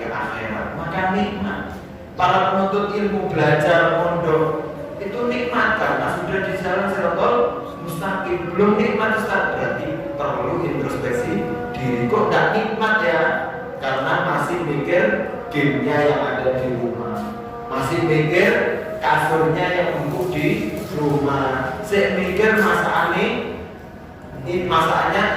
akhirat. Maka nikmat. Para penuntut ilmu belajar mondok itu nikmat karena sudah di jalan siratal mustaqim. Belum nikmat Ustaz, berarti perlu introspeksi diri. Kok tidak nikmat ya? Karena masih mikir gamenya yang ada di rumah, masih mikir kasurnya yang empuk di rumah, saya mikir masakannya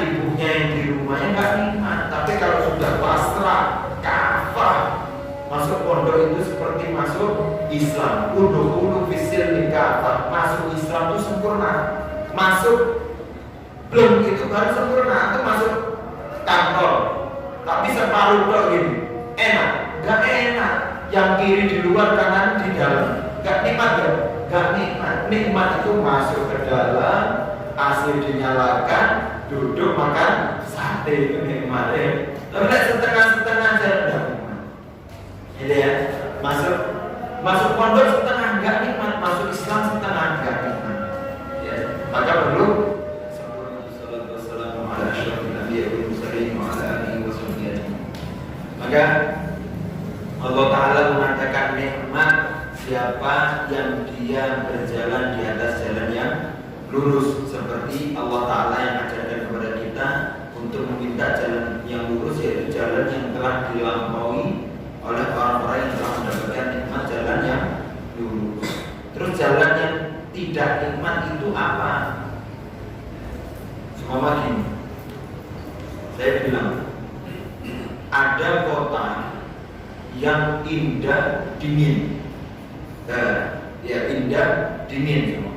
ibunya yang di rumahnya nggak nikmat. Tapi kalau sudah pasrah, kafah, masuk pondok itu seperti masuk Islam. Udhulu fisil nikah, masuk Islam itu sempurna. Masuk belum itu baru sempurna, itu masuk kantor. Tapi separuh kok gini, enak, nggak enak. Yang kiri di luar, kanan di dalam. Gak nikmat ya? Gak nikmat. Nikmat itu masuk ke dalam, AC dinyalakan, duduk makan sate, itu nikmat ya. Tapi setengah-setengah aja udah nikmat. Ini ya, masuk pondok setengah gak nikmat, masuk Islam setengah gak nikmat. Ya, maka perlu maka Allah Ta'ala mengatakan nikmat siapa yang dia berjalan di atas jalan yang lurus, seperti Allah Ta'ala yang ajarkan kepada kita untuk meminta jalan yang lurus, yaitu jalan yang telah dilampaui oleh orang-orang yang telah mendapatkan nikmat jalan yang lurus. Terus jalan yang tidak nikmat itu apa? Semua gini, saya bilang ada kota yang indah dingin. Ya indah dingin semua,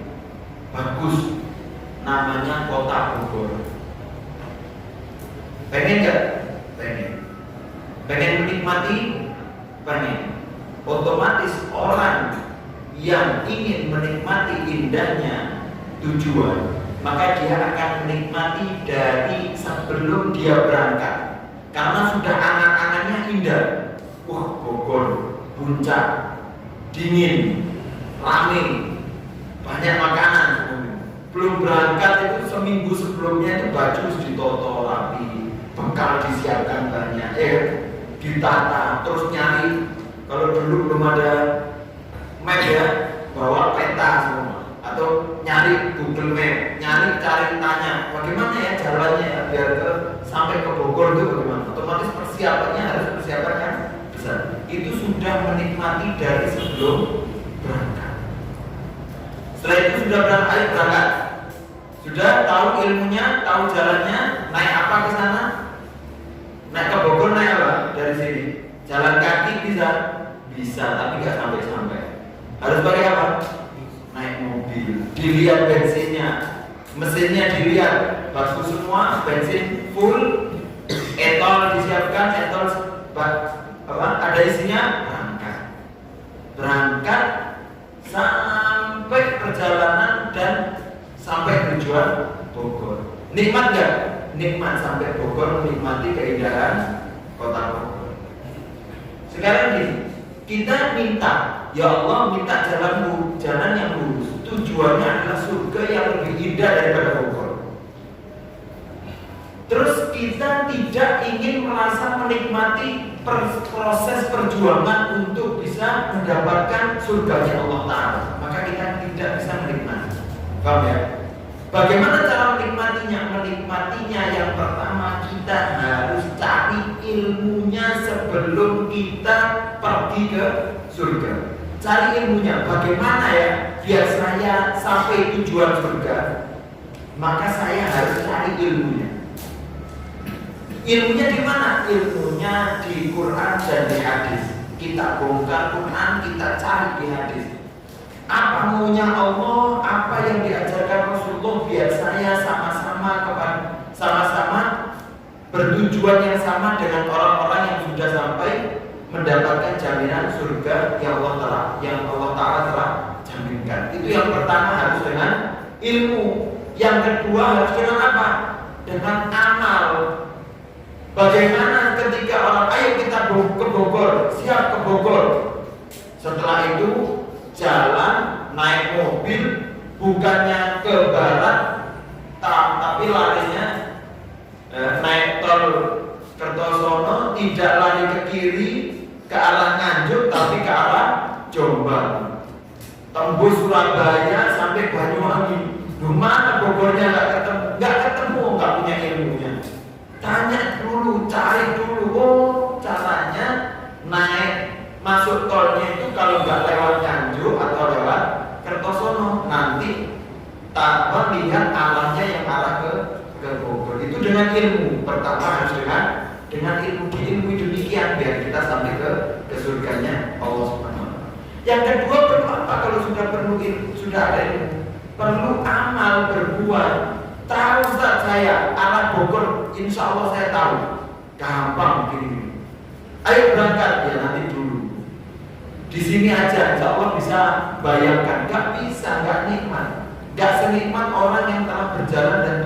bagus, namanya kota Bogor. Pengen gak? Pengen menikmati? Pengen. Otomatis orang yang ingin menikmati indahnya tujuan, maka dia akan menikmati dari sebelum dia berangkat, karena sudah angan-angannya indah. Wah, Bogor, puncak, dingin, rame, banyak makanan. Belum berangkat itu seminggu sebelumnya itu baju harus ditoto rapi, bekal disiapkan banyak, ditata, terus nyari. Kalau dulu belum ada map ya, bawa peta semua, atau nyari Google Map, cari tanya bagaimana ya jalannya ya biar sampai ke Bogor itu bagaimana. Otomatis persiapannya harus persiapan yang besar. Itu sudah menikmati dari sebelum berangkat. Setelah itu sudah berangkat, sudah tahu ilmunya, tahu jalannya, naik apa ke sana? Naik ke Bogor, naik apa? Dari sini. Jalan kaki bisa, tapi nggak sampai-sampai. Harus pakai apa? Naik mobil, dilihat bensinnya, mesinnya dilihat, bagus semua, bensin full, etol disiapkan, etol ada isinya, berangkat sampai perjalanan dan sampai tujuan Bogor. Nikmat gak? Nikmat sampai Bogor, menikmati keindahan kota Bogor. Sekarang gini, kita minta, ya Allah minta jalan yang lurus. Tujuannya adalah surga yang lebih indah daripada Bogor. Terus kita tidak ingin merasa menikmati proses perjuangan untuk bisa mendapatkan surganya Allah Ta'ala, maka kita tidak bisa menikmati. Paham ya? Bagaimana cara menikmatinya? Menikmatinya yang pertama, kita harus cari ilmunya sebelum kita pergi ke surga. Cari ilmunya, bagaimana ya biar saya sampai tujuan surga? Maka saya harus cari ilmunya. Ilmunya di mana? Ilmunya di Quran dan di hadis. Kita bongkar Quran, kita cari di hadis. Apa maunya Allah, apa yang diajarkan Rasulullah, biar saya sama-sama bertujuan yang sama dengan orang-orang yang sudah sampai mendapatkan jaminan surga yang Allah Ta'ala telah jaminkan. Itu yang pertama, harus dengan ilmu. Yang kedua harus dengan apa? Dengan amal. Bagaimana ketika orang, ayo kita ke Bogor, siap ke Bogor. Setelah itu jalan, naik mobil, bukannya ke barat, tapi larinya naik tol Kertosono, tidak lari ke kiri ke arah Nganjuk, tapi ke arah Jombang. Tembus Surabaya sampai Banyuwangi. Mana Bogornya nggak ketemu, nggak punya ilmunya. Tanya dulu, cari dulu, caranya naik masuk tolnya itu kalau nggak lewat Nganjuk atau lewat Kertosono, nanti tanpa lihat arahnya yang arah ke Bogor. Itu dengan ilmu. Pertama harus dengan ilmu demikian biar kita sampai ke surganya Allah Subhanahu wa Ta'ala. Yang kedua, perlu apa? Kalau sudah ada ilmu, perlu amal, berbuat. Tahu Ustaz, saya arah Bogor, insya Allah saya tahu. Gampang begini. Ayo berangkat, ya nanti dulu. Di sini aja, insya Allah bisa bayangkan. Gak bisa, gak nikmat. Gak senikmat orang yang telah berjalan dan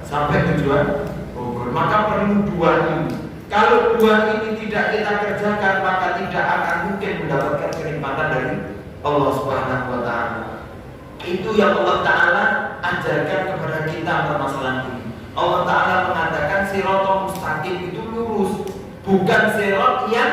sampai tujuan Bogor. Maka perlu dua ini. Kalau dua ini tidak kita kerjakan, maka tidak akan mungkin mendapatkan kenikmatan dari Allah Subhanahu wa Ta'ala. Itu yang Allah Ta'ala ajarkan kepada kita permasalahan ini. Allah Ta'ala mengatakan siratal mustaqim itu lurus, bukan sirat yang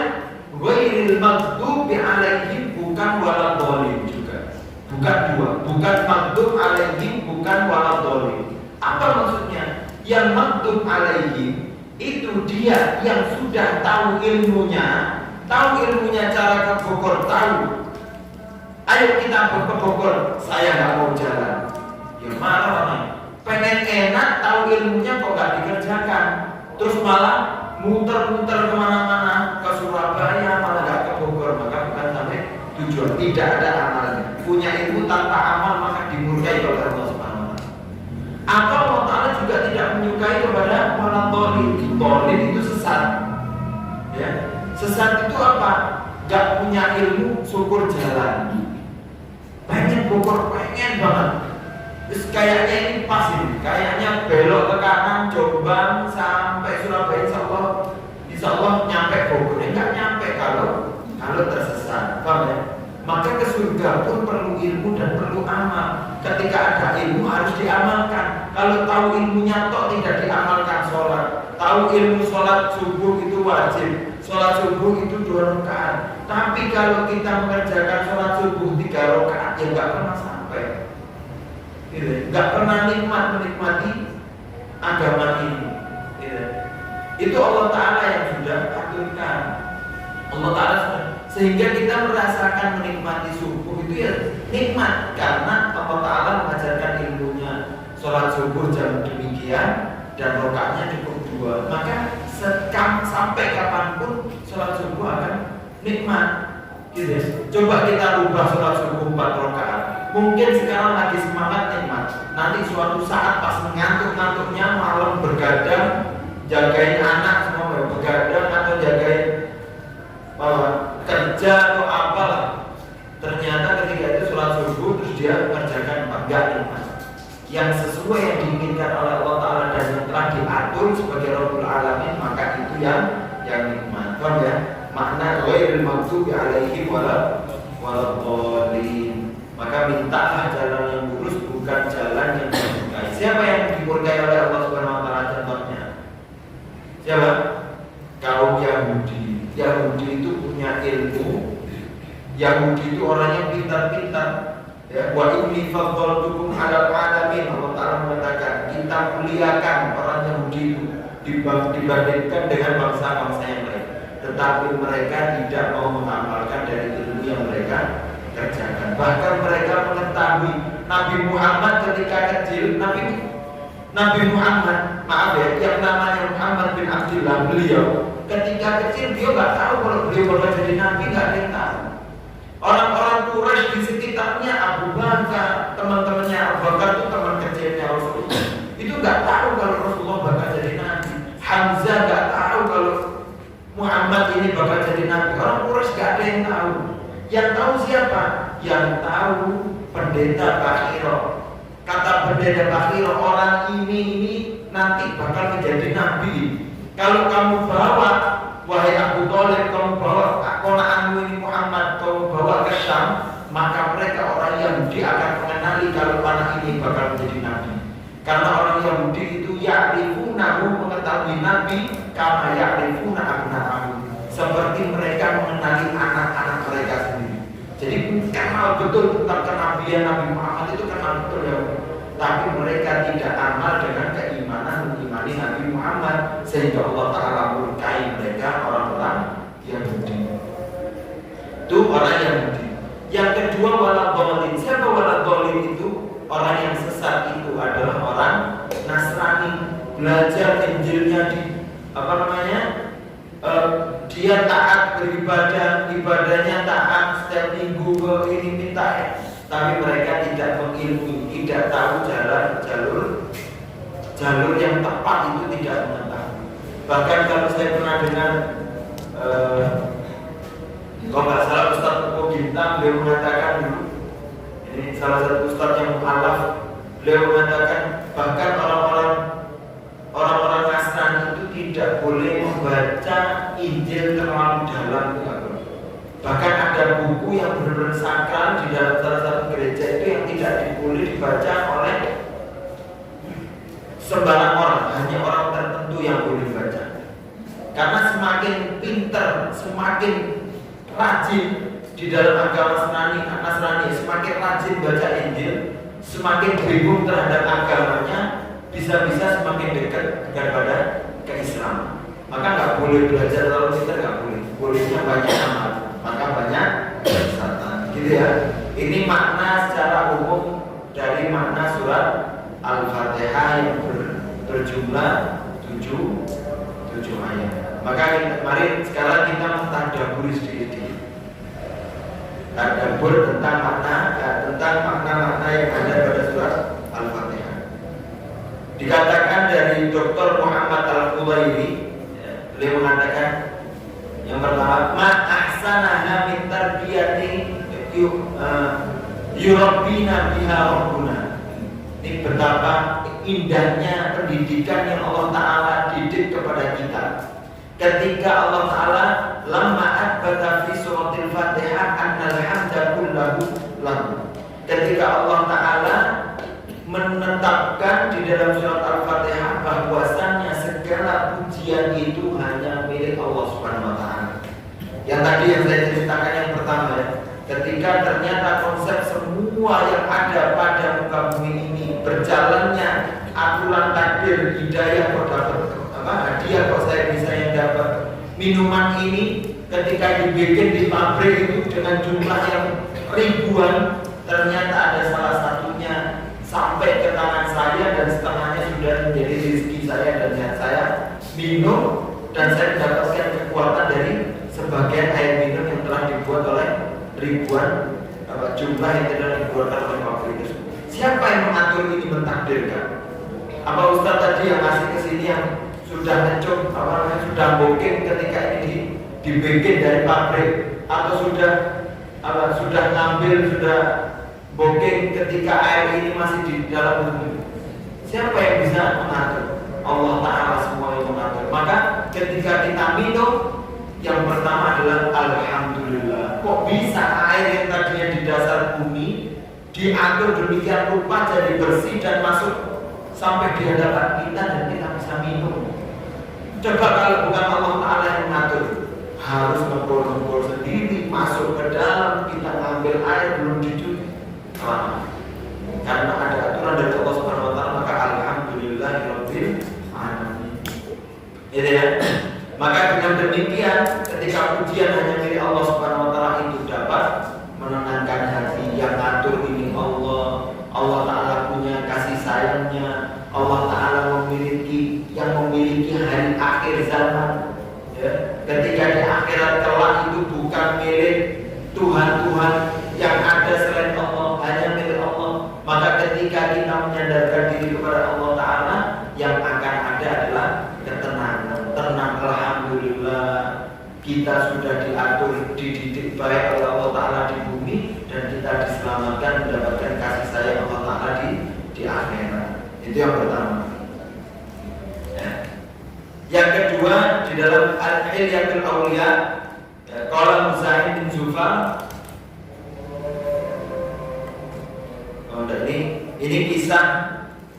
ghairil maghdubi alaihim, bukan waladhdallin juga. Bukan dua, bukan maghdub alaihim, bukan waladhdallin. Apa maksudnya? Yang maghdub alaihim itu dia yang sudah tahu ilmunya cara ke Bogor, tahu. Ayo kita ke Bogor, saya nggak mau jalan. Ya marah nih. Pengen enak, tahu ilmunya kok nggak dikerjakan. Terus malah muter-muter kemana-mana, ke Surabaya malah nggak ke Bogor, maka bukan sampai tujuan. Tidak ada amalnya. Punya ilmu tanpa amal maka dimurkai oleh Allah Subhanahu wa Ta'ala. Atau Allah Ta'ala juga tidak menyukai kepada orang tolin. Tolin itu sesat. Ya, sesat itu apa? Gak punya ilmu, syukur jalan. Pengen Bogor, pengen banget. Terus kayaknya ini pas ini, kayaknya belok ke kanan Jombang sampai Surabaya, insya Allah nyampe Bogor. Enggak nyampe kalau tersesat. Paham ya? Maka ke surga pun perlu ilmu dan perlu amal. Ketika ada ilmu harus diamalkan. Kalau tahu ilmunya toh tidak diamalkan sholat. Tahu ilmu sholat subuh itu wajib, sholat subuh itu 2 rakaat. Tapi kalau kita mengerjakan sholat subuh 3 rakaat ya nggak pernah sampai. Nggak pernah menikmati agama ini. Itu Allah Ta'ala yang sudah aturkan. Allah Ta'ala sudah, sehingga kita merasakan menikmati subuh itu ya nikmat karena Allah Ta'ala mengajarkan ilmunya. Sholat subuh jam demikian dan rakaatnya cukup 2. Maka sampai kapanpun sholat subuh akan nikmat. Gitu ya. Coba kita ubah sholat subuh 4 rakaat. Mungkin sekarang lagi semangat nikmat. Nanti suatu saat pas mengantuk-ngantuknya malam bergadang, jagain anak semua begadang atau jagain kerja atau apalah. Ternyata ketika itu sholat subuh terus dia kerjakan enggak nikmat. Yang sesuai yang diinginkan oleh Allah Ta'ala dan yang telah diatur sebagai Rabbul Alamin, maka itu yang nikmat. Paham ya? Makna ghairil maghdubi alaihim waladhdallin. Maka mintalah jalan yang lurus, bukan jalan yang dimurkai. Siapa yang dimurkai oleh Allah Subhanahu wa taala contohnya? Siapa? Kaum Yahudi. Yahudi itu punya ilmu. Yahudi itu orangnya pintar-pintar. Ya, wa inni faddaltukum 'alal 'alamin. Allah Ta'ala mengatakan, kita muliakan orang Yahudi itu dibandingkan dengan bangsa-bangsa yang lain. Tetapi mereka tidak mau mengamalkan dari ilmu yang mereka kerjakan. Bahkan mereka mengetahui Nabi Muhammad ketika kecil, Nabi Muhammad, maaf ya, yang namanya Muhammad bin Abdullah, beliau ketika kecil dia nggak tahu kalau beliau bakal jadi nabi, nggak ada yang tahu. Orang-orang Quraisy di sekitarnya, Abu Bakar, teman-temannya Abu Bakar itu teman kecilnya Rasulullah, itu nggak tahu kalau Rasulullah bakal jadi nabi. Hamzah nggak tahu kalau Muhammad ini bakal jadi nabi. Orang Quraisy nggak ada yang tahu. Yang tahu siapa? Yang tahu pendeta Bakhiro. Kata pendeta Bakhiro, orang ini nanti bakal menjadi nabi. Kalau kamu bawa, wahai Abu Thalib, kamu bawa keponakanmu ini Muhammad, kamu bawa ke Syam, maka mereka orang Yahudi akan mengenali kalau anak ini bakal menjadi nabi. Karena orang Yahudi itu ya'rifunahu, mengetahui nabi, kama ya'rifuna abna'ahu, seperti mereka mengenali anak-anak mereka sendiri. Jadi kenal betul tentang kenabian Nabi Muhammad itu kenal betul ya. Tapi mereka tidak amal dengan keimanan mengimani Nabi Muhammad, sehingga Allah Ta'ala murkai mereka, orang-orang Yahudi. Itu orang Yahudi. Yang kedua, waladhdallin. Siapa waladhdallin itu? Orang yang sesat itu adalah orang Nasrani. Belajar Injilnya dia taat beribadah, ibadahnya taat, setiap minggu ke ini minta ya. Tapi mereka tidak mengilmui, tidak tahu jalur yang tepat, itu tidak mengetahui. Bahkan kalau saya pernah dengar kalau nggak salah Ustaz Pupo Bintang, beliau mengatakan dulu, ini salah satu Ustaz yang mu'alaf, beliau mengatakan bahkan orang-orang Nasrani itu tidak boleh membaca Injil terlalu dalam. Bahkan ada buku yang benar-benar sakral di dalam salah satu gereja itu yang tidak boleh dibaca oleh sembarang orang, hanya orang tertentu yang boleh baca. Karena semakin pintar, semakin rajin di dalam agama Nasrani, semakin rajin baca Injil, semakin bingung terhadap agamanya, bisa-bisa semakin dekat daripada keislaman. Maka nggak boleh belajar terlalu pintar, nggak boleh. Bolehnya banyak amal, maka banyak kesesatan. Gitu ya. Ini makna secara umum dari makna surat Al-Fatihah yang berjumlah 7 ayat. Maka mari sekarang kita mentadabur sedikit. Tadabur tentang makna-makna yang ada pada surat Al-Fatihah. Dikatakan dari Dr. Muhammad Al-Qudairi, beliau mengatakan yang pertama, ma ahsanaha min tarbiyati yurabbina biha rabbuna. Ini betapa indahnya pendidikan yang Allah Ta'ala didik kepada kita. Ketika Allah Ta'ala lamma adbata fi suratil Fatihah annal hamda kullahu lahu. Ketika Allah Ta'ala menetapkan di dalam surat Al-Fatihah bahwasannya segala pujian itu hanya milik Allah Subhanahu wa taala. Yang tadi yang saya ceritakan yang pertama ya, ketika ternyata konsep semua yang ada pada muka bumi ini berjalannya aturan takdir hidayah kok dapat hadiah, kok saya bisa yang dapat minuman ini ketika dibikin di pabrik itu dengan jumlah yang ribuan, ternyata ada salah satunya sampai ke tangan saya dan setengahnya sudah menjadi rezeki saya dan yang saya minum, dan saya mendapatkan kekuatan dari sebagian air minum yang telah dibuat oleh ribuan jumlah yang tidak dikeluarkan oleh pabrik itu. Siapa yang mengatur ini, mentakdirkan? Apa Ustaz tadi yang ngasih ke sini yang sudah ngecuk, sudah booking ketika ini dibikin dari pabrik, atau sudah ngambil, sudah booking ketika air ini masih di dalam bumi? Siapa yang bisa mengatur? Allah Ta'ala semua yang mengatur. Maka ketika kita minum, yang pertama adalah alhamdulillah. Kok bisa air yang tadinya di dasar bumi diatur demikian rupa jadi bersih dan masuk sampai di hadapan kita dan kita bisa minum. Coba kalau bukan Allah Ta'ala yang mengatur, harus ngepul-ngepul sendiri, masuk ke dalam, kita ngambil air belum dicuci. Karena ada aturan dari Allah Subhanahu wa Ta'ala, maka alhamdulillahirabbil alamin. Gitu ya. Maka dengan demikian, ketika pujian hanya milik Allah Subhanahu wa Ta'ala itu dapat menenangkan hati. Yang ngatur ini Allah. Allah Ta'ala punya kasih sayangnya. Allah Ta'ala memiliki hari akhir zaman. Ya. Ketika di akhirat kelak itu bukan milik Tuhan-Tuhan yang ada selain Allah, hanya milik Allah. Maka ketika kita menyandarkan diri kepada Allah Ta'ala, yang akan ada adalah ketenangan. Tenang, alhamdulillah, kita sudah diatur, dididik baik oleh Allah Ta'ala di bumi, dan kita diselamatkan mendapatkan kasih sayang Allah Ta'ala di akhirat. Itu yang pertama. Ya. Yang kedua, di dalam Al-Hilyatul Awliya, qala Muzahid bin Zufar. Ini kisah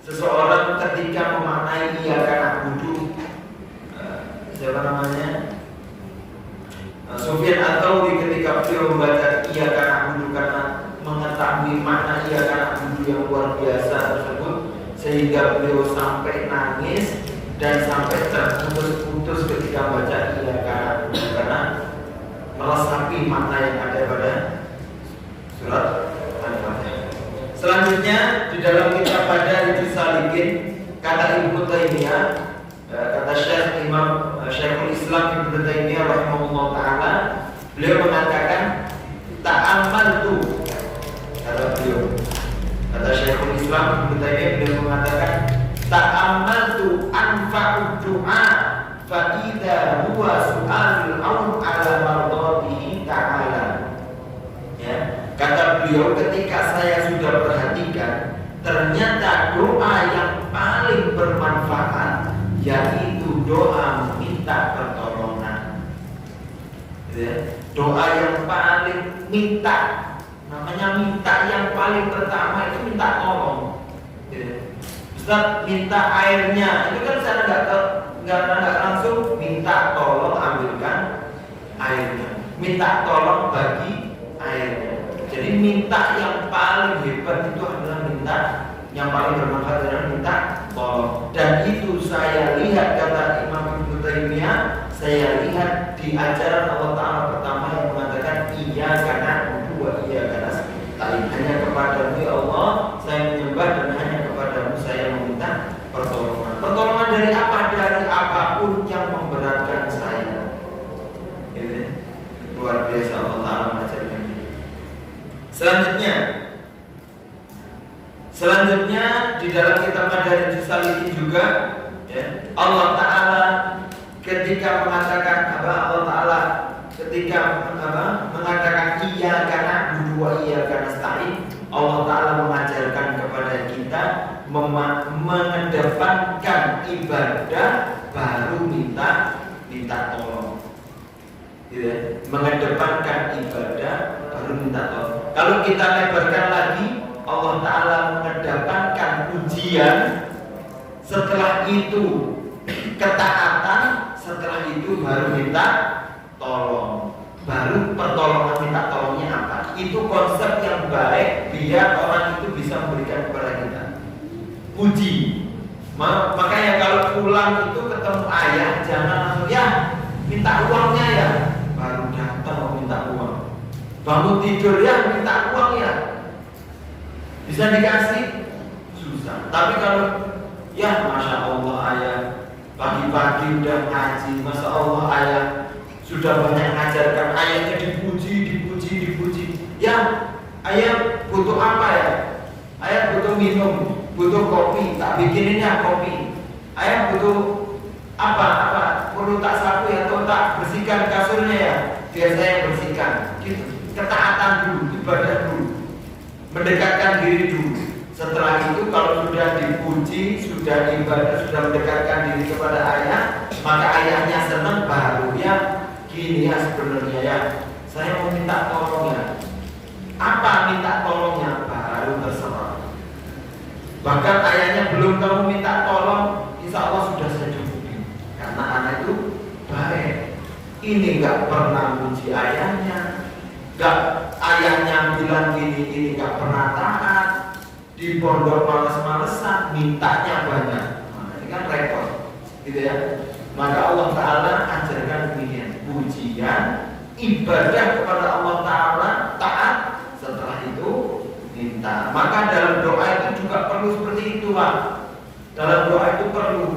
seseorang ketika memaknai iyyaka na'budu. Siapa namanya? Sufyan Ats-Tsauri, ketika beliau membaca iyyaka na'budu karena mengetahui makna iyyaka na'budu yang luar biasa tersebut, sehingga beliau sampai nangis dan sampai terputus-putus ketika baca iyyaka na'budu karena meresapi makna yang ada pada surat Al-Fatihah. Selanjutnya di dalam kitab Madarijus Salikin, kata Ibnu Taimiyah, kata Syekhul Islam Ibnu Taimiyah rahimahullah taala, beliau mengatakan ta'ammaltu, kata Syekhul Islam Ibnu Taimiyah, beliau mengatakan ta'ammaltu anfa'ud du'a fa idza huwa su'alul aun ala mardatihi ta'ala. Ya, kata beliau, ketika saya sudah perhatikan, ternyata doa yang paling bermanfaat yaitu doa minta pertolongan. Ya, doa yang paling minta, namanya minta yang paling pertama itu minta tolong. Ya. Ustaz, minta airnya itu kan saya nggak langsung minta tolong ambilkan airnya, minta tolong bagi airnya. Jadi minta yang paling hebat itu adalah minta yang paling bermanfaat adalah minta tolong. Dan itu saya lihat, kata Imam Ibnu Taimiyah, saya lihat di ajaran Allah Ta'ala pertama yang mengatakan iyyaka na'budu wa iyyaka nasta'in. Hanya kepadamu ya Allah saya menyembah, dan hanya kepadamu saya meminta pertolongan. Pertolongan dari apa? Dari apapun yang memberatkan saya. Ini luar biasa Allah Ta'ala mengajarkan. Selanjutnya di dalam kitab Madarijus Salikin juga, ya, Allah Ta'ala ketika mengatakan Allah Ta'ala ketika mengatakan iyyaka na'budu wa iyyaka nasta'in, Allah Ta'ala mengajarkan kepada kita mengedepankan ibadah baru minta tolong. Ya, mengedepankan ibadah baru minta tolong. Kalau kita lebarkan lagi, Allah Ta'ala mengedepankan ujian, setelah itu ketaatan, setelah itu baru minta tolong. Baru pertolongan minta tolongnya apa? Itu konsep yang baik biar orang itu bisa memberikan kepada kita uji. Makanya kalau pulang itu ketemu ayah, jangan langsung ya minta uangnya ya, baru datang mau minta uang. Bangun tidur ya minta uang ya, bisa dikasih? Susah. Tapi kalau ya Masya Allah ayah pagi-pagi udah ngaji, Masya Allah ayah sudah banyak mengajarkan, ayahnya dipuji. Ayah butuh apa ya? Ayah butuh minum, butuh kopi, tak bikininya kopi. Ayah butuh apa? Perlu tak sapu ya atau tak bersihkan kasurnya ya? Biar saya bersihkan. Gitu. Ketaatan dulu, ibadah dulu, mendekatkan diri dulu. Setelah itu kalau sudah dipuji, sudah ibadah, sudah mendekatkan diri kepada ayah, maka ayahnya senang, baru ya gini ya sebenarnya ya, saya mau minta tolong ya. Apa minta tolongnya? Baru terserah. Bahkan ayahnya belum kamu minta tolong, insya Allah sudah saya cukupi. Karena anak itu baik. Ini gak pernah muji ayahnya, gak ayahnya bilang gini, ini gak pernah taat. Di pondok males-malesan, mintanya banyak. Nah, ini kan repot, gitu ya. Maka Allah Ta'ala ajarkan demikian, pujian, ibadah kepada Allah Ta'ala, taat. Setelah itu minta. Maka dalam doa itu juga perlu seperti itu, Pak. Dalam doa itu perlu.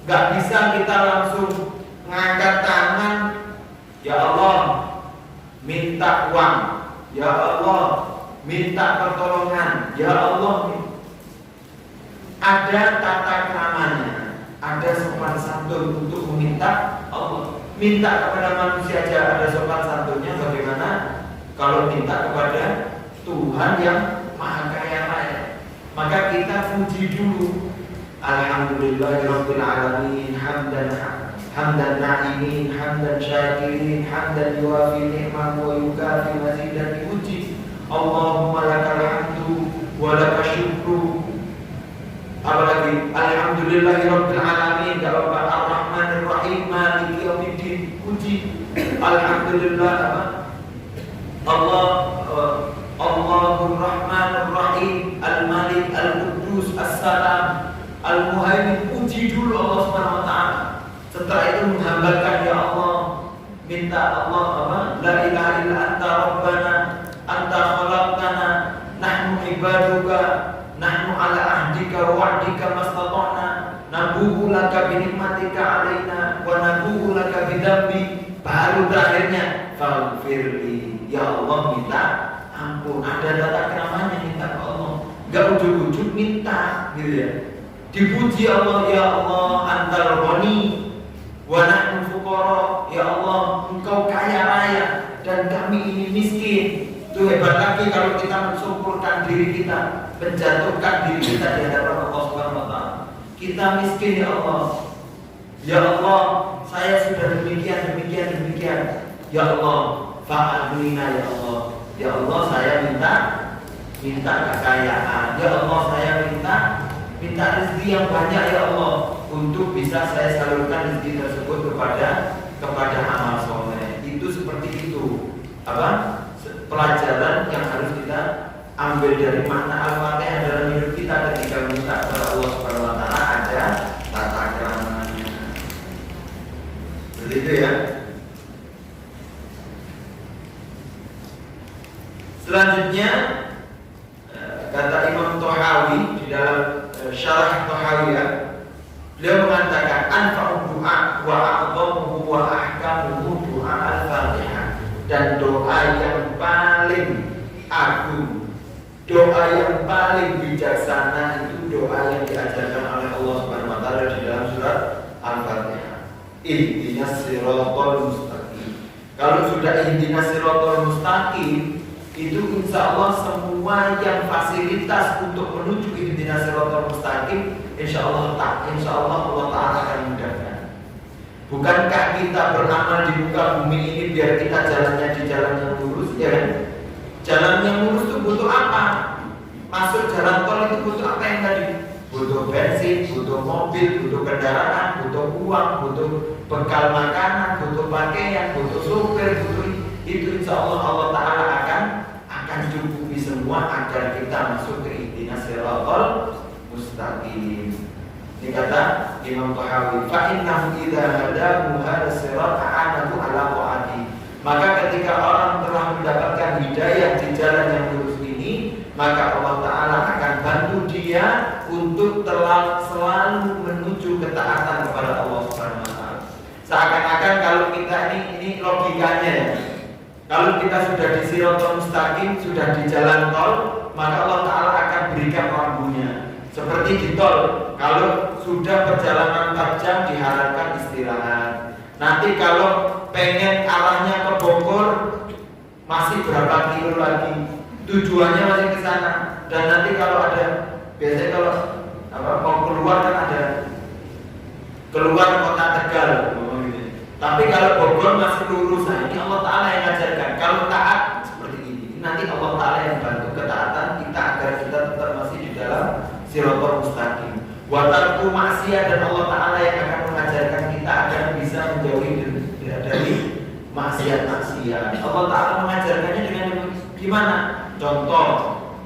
Gak bisa kita langsung ngangkat tangan, ya Allah, minta uang, ya Allah, minta pertolongan, ya Allah. Ada tata keramanya, ada sopan santun untuk meminta Allah. Minta kepada manusia aja ada sopan santunnya, bagaimana kalau minta kepada Tuhan yang Maha Kaya Raya? Maka kita puji dulu. Alhamdulillahirabbil alamin, hamdan na'imin, hamdan syakirin, hamdan yuwafi ni'mahu wa yukafi mazidan, dipuji. Allahumma lakal hamdu wa lakal syukru. Apalagi alhamdulillahirabbil alamin, kalau ar-rahmanir rahim, maliki yaumiddin, puji. Alhamdulillah Allahur Rahmanur Rahim, Al-Malik, Al-Quddus, As-Salam, Al-Muhaimin. Puji dulu Allah Subhanahu wa taala. Setelah itu menghambakan, ya Allah, minta Allah la ilaha illa anta rabbana anta khalaqtana nahnu ibaduka nahnu ala ahdika wa wa'dika mastata'na nabuhu laka bi nikmatika alaina wa nabuhu laka bi dzambi. Baru terakhirnya faghfirli, ya Allah minta ampun. Ada tata keramanya minta ke Allah, enggak ujuk-ujuk minta, gitu ya. Dipuji Allah, ya Allah antal ghani wa nahnu fuqara, ya Allah engkau kaya raya dan kami ini miskin. Itu hebat lagi kalau kita mensyukurkan diri kita, menjatuhkan diri kita di hadapan Allah Subhanahu wa taala. Kita miskin, ya Allah. Ya Allah, saya sudah demikian. Ya Allah, fa'ahlina, ya Allah. Ya Allah, saya minta kekayaan. Ya Allah, saya minta rezeki yang banyak, ya Allah, untuk bisa saya salurkan rezeki tersebut kepada amal soleh. Itu seperti itu. Pelajaran yang harus kita ambil dari makna Al-Fatihah dalam hidup kita ketika minta kepada Allah Subhanahu wa taala, ada tata keramanya. Begitu ya. Selanjutnya kata Imam Thahawi di dalam Syarah Thahawiyah, beliau mengatakan anfa'u du'a wa a'dhamuhu wa ahkamuhu du'a al-Fatihah. Dan doa yang paling agung, doa yang paling bijaksana itu doa yang diajarkan oleh Allah Subhanahu wa taala di dalam surat Al-Fatihah. Ihdinas siratal mustaqim. Kalau sudah ihdinas siratal mustaqim, itu insya Allah semua yang fasilitas untuk menuju ihdinas siratal mustaqim, insya Allah Allah Ta'ala akan mudahkan. Bukankah kita beramal di muka bumi ini biar kita jalannya di jalan yang lurus, ya kan? Jalan yang lurus itu butuh apa? Masuk jalan tol itu butuh apa yang tadi? Butuh bensin, butuh mobil, butuh kendaraan, butuh uang, butuh bekal makanan, butuh pakaian, butuh supir, butuh itu. Insya Allah Allah Ta'ala akan cukupi semua agar kita masuk ke ihdinas siratal mustaqim. Ini kata Imam Thahawi, fa innahu idza hadahu hada sirat a'anahu ala ta'ati. Maka ketika orang telah mendapatkan hidayah di jalan yang lurus ini, maka Allah Ta'ala akan bantu dia untuk selalu menuju ketaatan kepada Allah Subhanahu wa taala. Seakan-akan kalau kita ini logikanya ya. Kalau kita sudah di Shiratal Mustaqim, sudah di jalan tol, maka Allah Ta'ala akan berikan lampunya. Seperti di tol, kalau sudah perjalanan 4 jam diharapkan istirahat. Nanti kalau pengen arahnya ke Bogor, masih berapa kilo lagi, tujuannya masih ke sana. Dan nanti kalau ada, biasanya kalau mau keluar kan ada keluar kota Tegal. Tapi kalau Bogor masih lurus, nah ini Allah Ta'ala yang ajarkan. Kalau taat seperti ini, nanti Allah Ta'ala yang bantu ketaatan kita agar kita tetap masih di dalam Shiratal Mustaqim. Wa tarku maksiat, dan Allah Ta'ala yang akan mengajarkan kita agar bisa menjauhi dari maksiat-maksiat. Allah Ta'ala mengajarkannya dengan gimana? Contoh,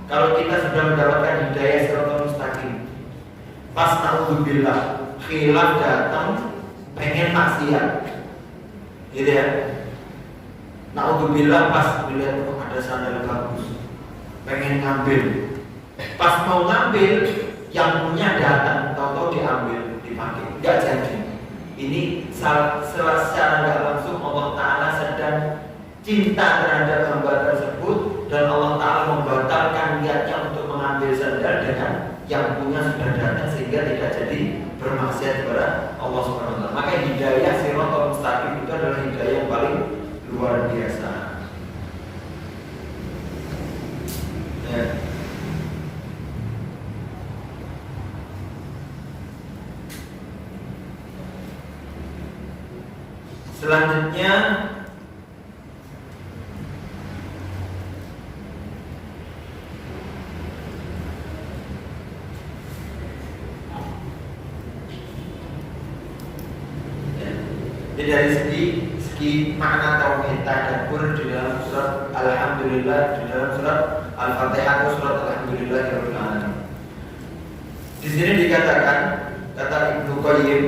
kalau kita sudah mendapatkan hidayah Shiratal Mustaqim, pas na'udzubillah khilaf datang pengen maksiat, gitu ya. Na'udzubillah pas melihat ada sandal bagus, pengen ngambil, pas mau ngambil yang punya datang, tahu-tahu diambil, dipakai, nggak jadi. Ini secara nggak langsung Allah Ta'ala sedang cinta terhadap hamba tersebut, dan Allah Ta'ala membatalkan niatnya untuk mengambil sandal dengan yang punya sudah datang, sehingga tidak jadi bermaksiat kepada Allah Subhanahu wa Ta'ala. Maka hidayah Shiratal Mustaqim itu adalah hidayah yang paling luar biasa. Ya. Selanjutnya dari segi makna tauhid tadabbur di dalam surat Alhamdulillah, di dalam surat Al-Fatihah atau surat Alhamdulillahirabbil alamin. Di sini dikatakan, kata Ibnu Qayyim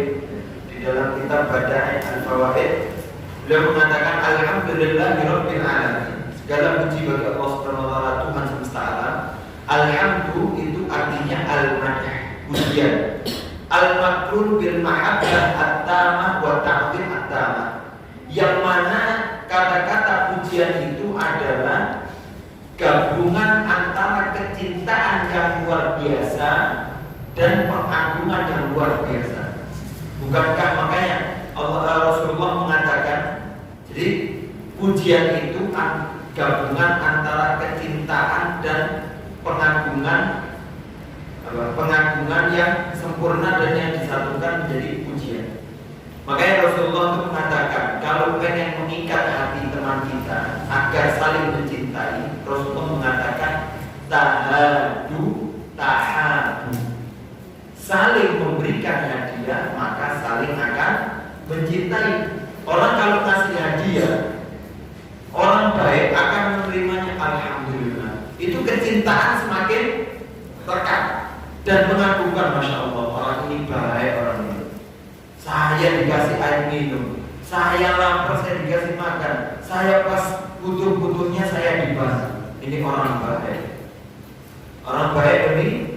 di dalam kitab Bada'i Al-Fawaid, beliau mengatakan Alhamdulillahirabbil alamin. Segala puji bagi Allah Subhanahu wa Ta'ala, Tuhan semesta alam. Alhamdu itu artinya al-madh, pujian. Al-makrun bil mahabbah at-tamah wa ta'zim at-tamah, yang mana kata-kata pujian itu adalah gabungan antara kecintaan yang luar biasa dan pengagungan yang luar biasa. Bukankah makanya Rasulullah mengatakan, jadi pujian itu gabungan antara kecintaan dan pengagungan yang sempurna dan yang disatukan menjadi pujian. Makanya Rasulullah itu mengatakan, kalau pengen mengikat hati teman kita agar saling mencintai, Rasulullah mengatakan tahadu tahadu, saling memberikan hadiah maka saling akan mencintai. Orang kalau kasih hadiah, orang baik akan menerimanya alhamdulillah. Itu kecintaan semakin terkat dan mengagumkan. Masya Allah, orang ini baik, orang ini. Saya dikasih air minum, saya lapar, saya dikasih makan, saya pas butuh-butuhnya saya dibantu. Ini orang baik. Orang baik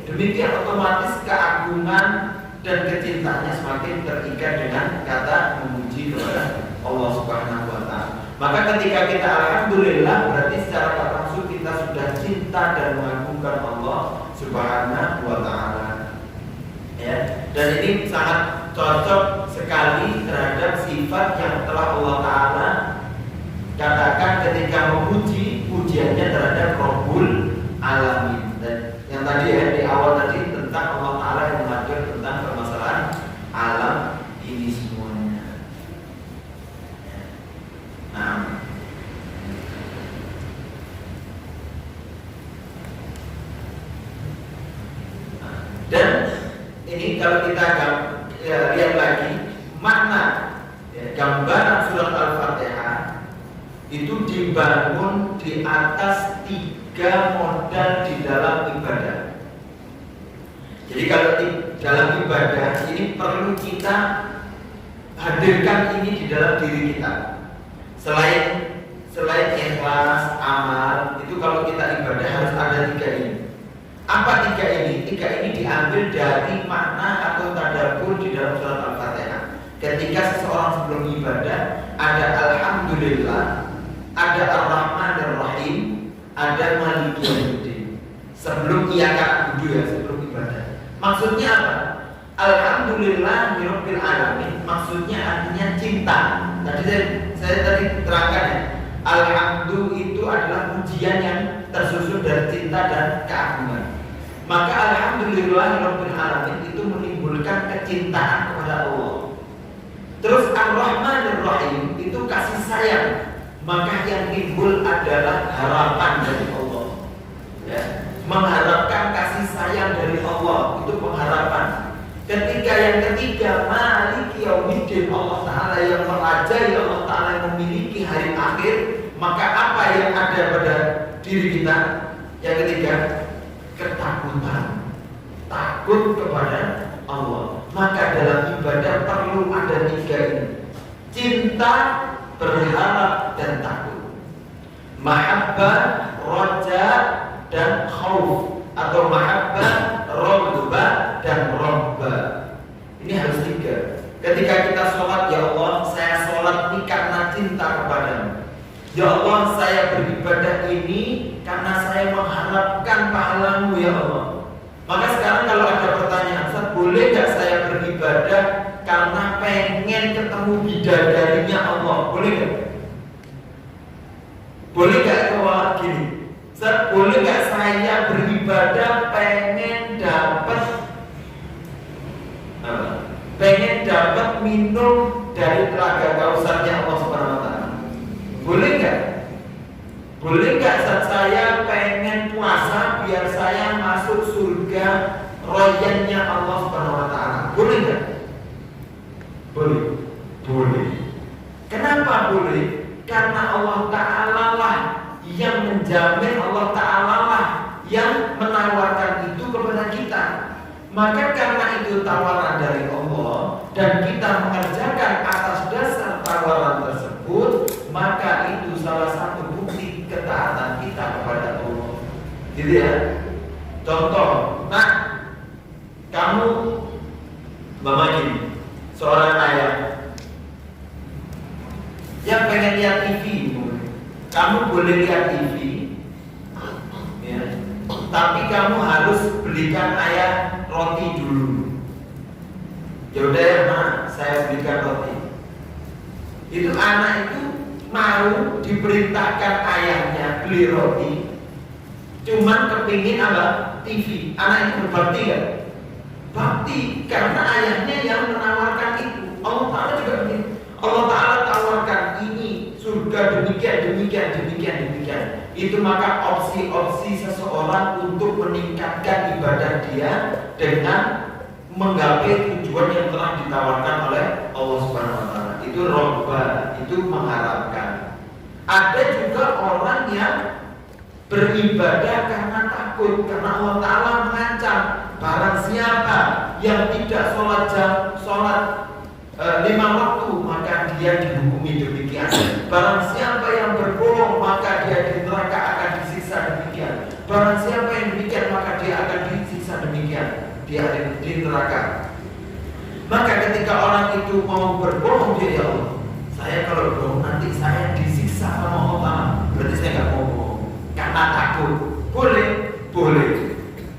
demikian otomatis keagungan dan kecintaannya semakin terikat dengan kata memuji kepada Allah Subhanahu wa Ta'ala. Maka ketika kita alhamdulillah, berarti secara tak langsung kita sudah cinta dan mengagungkan Allah Subhanahu wa Ta'ala. Ya, dan ini sangat cocok sekali terhadap sifat yang telah Allah Ta'ala katakan ketika memuji, pujiannya terhadap Rabbul Alamin. Dan yang tadi ya, di awal tadi tentang Allah Ta'ala yang mengatur tentang permasalahan alam ini semuanya. Nah, dan ini kalau kita lihat lagi makna gambaran surat Al-Fatihah itu dibangun di atas 3 modal di dalam ibadah. Jadi kalau di dalam ibadah ini perlu kita hadirkan ini di dalam diri kita. Selain ikhlas, amal, itu kalau kita ibadah harus ada 3 ini. Apa 3 ini? 3 ini diambil dari makna atau tadabbur di dalam surat Al-Fatihah. Ketika seseorang sebelum ibadah ada alhamdulillah, ada Ar-Rahman dan Rahim, ada Maliki Yaumiddin. Sebelum iyyaka na'budu ya, sebelum ibadah. Maksudnya apa? Alhamdulillahirabbil alamin. Maksudnya artinya cinta. Tadi saya tadi terangkan ya. Alhamdulillah itu adalah pujian yang tersusun dari cinta dan keagungan. Maka alhamdulillahirabbil alamin itu menimbulkan kecintaan kepada Allah. Terus Ar-Rahman Ar-Rahim itu kasih sayang. Maka yang timbul adalah harapan dari Allah. Ya, mengharapkan kasih sayang dari Allah, itu pengharapan. Ketika yang ketiga Maliki Yaumiddin, Allah Ta'ala yang merajai, Allah Ta'ala yang memiliki hari akhir, maka apa yang ada pada diri kita? Yang ketiga, ketakutan, takut kepada Allah. Maka dalam ibadah perlu ada tiga ini: cinta, berharap, dan takut. Mahabbah, roja, dan khauf, atau mahabbah, rogbah, dan robbah. Ini harus tiga. Ketika kita sholat, ya Allah, saya sholat ini karena cinta kepadamu. Ya Allah, saya beribadah ini karena saya mengharapkan pahalamu, ya Allah. Maka sekarang kalau ada pertanyaan, Ustaz, boleh gak saya beribadah karena pengen ketemu bidadarinya Allah? Boleh gak? Boleh gak kalau gini? Ustaz, boleh gak saya beribadah pengen dapat minum dari telaga kausarnya Allah Subhanahu wa Ta'ala? Boleh gak? Boleh gak saat saya pengen puasa biar saya masuk surga royannya Allah Subhanahu wa Ta'ala? Boleh gak? Boleh. Boleh. Kenapa boleh? Karena Allah Ta'ala lah yang menjamin, Allah Ta'ala lah yang menawarkan itu kepada kita. Maka karena itu tawaran dari Allah dan kita mengerjakan atas dasar tawaran tersebut, maka itu salah satu bukti ketaatan kita kepada Allah. Gitu ya. Contoh, nah, kamu mama gini, seorang ayah yang pengen lihat TV, kamu boleh lihat TV, ya, tapi kamu harus belikan ayah roti dulu. Yaudah ya mak, saya belikan roti. Itu anak itu mau diperintahkan ayahnya beli roti, cuman kepingin apa? TV. Anak itu berbakti kan? Bakti, karena ayahnya yang menawarkan itu. Allah Ta'ala juga begini. Allah Ta'ala tawarkan ini surga demikian. Itu maka opsi-opsi seseorang untuk meningkatkan ibadah dia dengan menggapai tujuan yang telah ditawarkan oleh Allah Subhanahu wa Ta'ala. Itu robbah, itu mengharapkan. Ada juga orang yang beribadah karena takut, karena Allah Ta'ala mengancam barang siapa yang tidak sholat 5 waktu, maka dia dihukumi demikian. Barang siapa yang berbohong, maka dia di neraka akan disiksa demikian. Barang siapa yang demikian, maka dia akan disiksa demikian. Dia ada di neraka. Maka ketika orang itu mau berbohong, dia, ya Allah, saya kalau bohong nanti saya disiksa sama Allah, berarti saya nggak mau bohong karena takut. Boleh.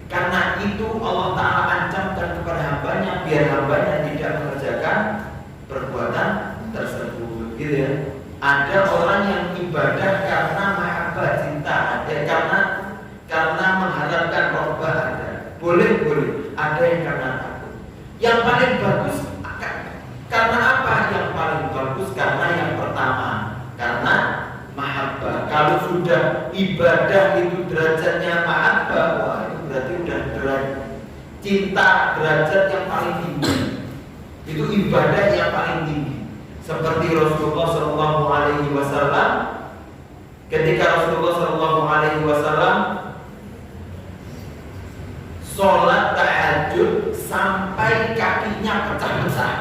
Karena itu Allah Ta'ala ancamkan kepada hambanya biar hambanya tidak mengerjakan perbuatan tersebut, gitu ya. Ada orang yang ibadah karena mahabbah, cinta, ada karena mengharapkan robbah, ada. Boleh. Ada yang karena takut. Yang paling bagus karena apa? Yang paling bagus karena yang pertama, karena mahabbah. Kalau sudah ibadah itu derajatnya mahabbah, wah itu berarti udah cinta, derajat yang paling tinggi. Itu ibadah yang paling tinggi. Seperti Rasulullah SAW, ketika Rasulullah SAW sholat tahajud sampai kakinya pecah-pecah,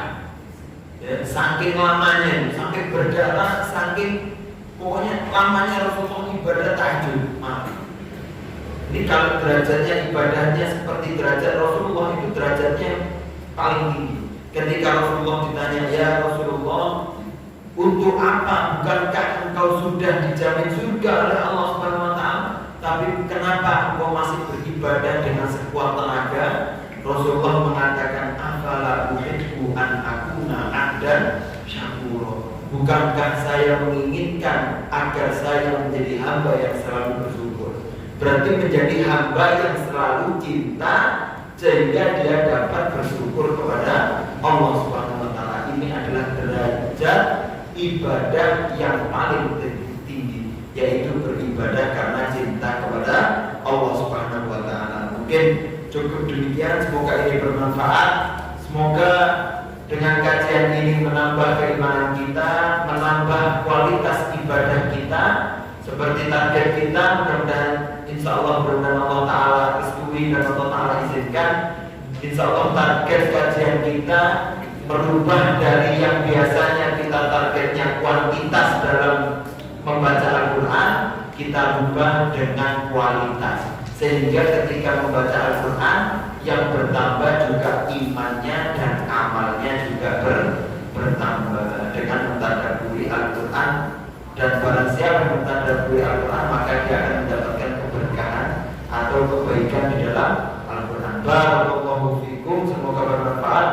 ya, saking lamanya, saking berdarah, saking pokoknya lamanya Rasulullah ibadah tahajud. Ini kalau derajatnya ibadahnya seperti derajat Rasulullah, itu derajatnya paling tinggi. Ketika Rasulullah ditanya, ya Rasulullah, Untuk apa? Bukankah engkau sudah dijamin surga oleh Allah Subhanahu wa taala? Tapi kenapa engkau masih beribadah dengan sekuat tenaga? Rasulullah mengatakan, afala uhibbu an akuna abdan syakura. Bukankah saya menginginkan agar saya menjadi hamba yang selalu bersyukur? Berarti menjadi hamba yang selalu cinta sehingga dia dapat bersyukur kepada Allah Subhanahu wa taala. Ini adalah derajat ibadah yang paling tinggi, yaitu beribadah karena cinta kepada Allah Subhanahu wa taala. Mungkin cukup demikian, semoga ini bermanfaat. Semoga dengan kajian ini menambah keimanan kita, menambah kualitas ibadah kita seperti target kita. Mudah-mudahan insyaallah benar Allah taala restui dan Allah taala izinkan, insyaallah target kajian kita berubah dari yang biasanya kita targetnya kuantitas dalam membaca Al-Quran, kita ubah dengan kualitas, sehingga ketika membaca Al-Quran yang bertambah juga imannya dan amalnya juga bertambah dengan mentadabburi Al-Quran. Dan barang siapa yang mentadabburi Al-Quran, maka dia akan mendapatkan keberkahan atau kebaikan di dalam Al-Quran. Barakallahu fikum, semoga bermanfaat.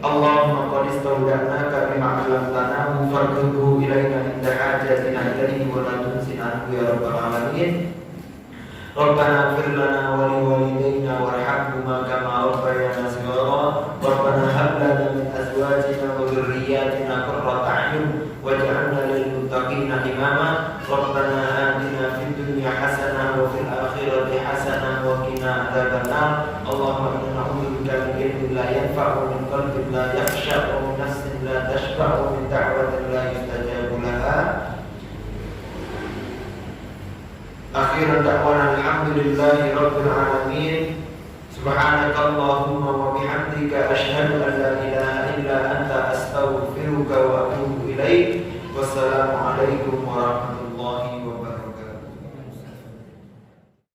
Allahumma qad istawda'naka bima 'allamtana farzuqhu ilaina inda hajatina ilaihi wa la tunsinhu ya rabbal alamin. Rabbana ighfir lana wa li walidayna warhamhuma kama rabbayana shighara. Rabbana hab lana min azwajina wa dhurriyyatina qurrata a'yun waj'alna lil muttaqina imama. Rabbana atina fid dunya hasanah wa fil akhirati hasanah wa qina adzabannar. Allahumma inna na'udzubika min ilmin la yanfa'u, min qalbin la yakhsha, wa min nafsin la tashba'u, min da'watin la yustajabu laha. Akhiran da'wana alhamdulillahi rabbil alamin. Subhanakallahumma wa bihamdika asyhadu an la ilaha illa anta astaghfiruka wa atubu ilaik. Wassalamu alaikum warahmatullahi wabarakatuh.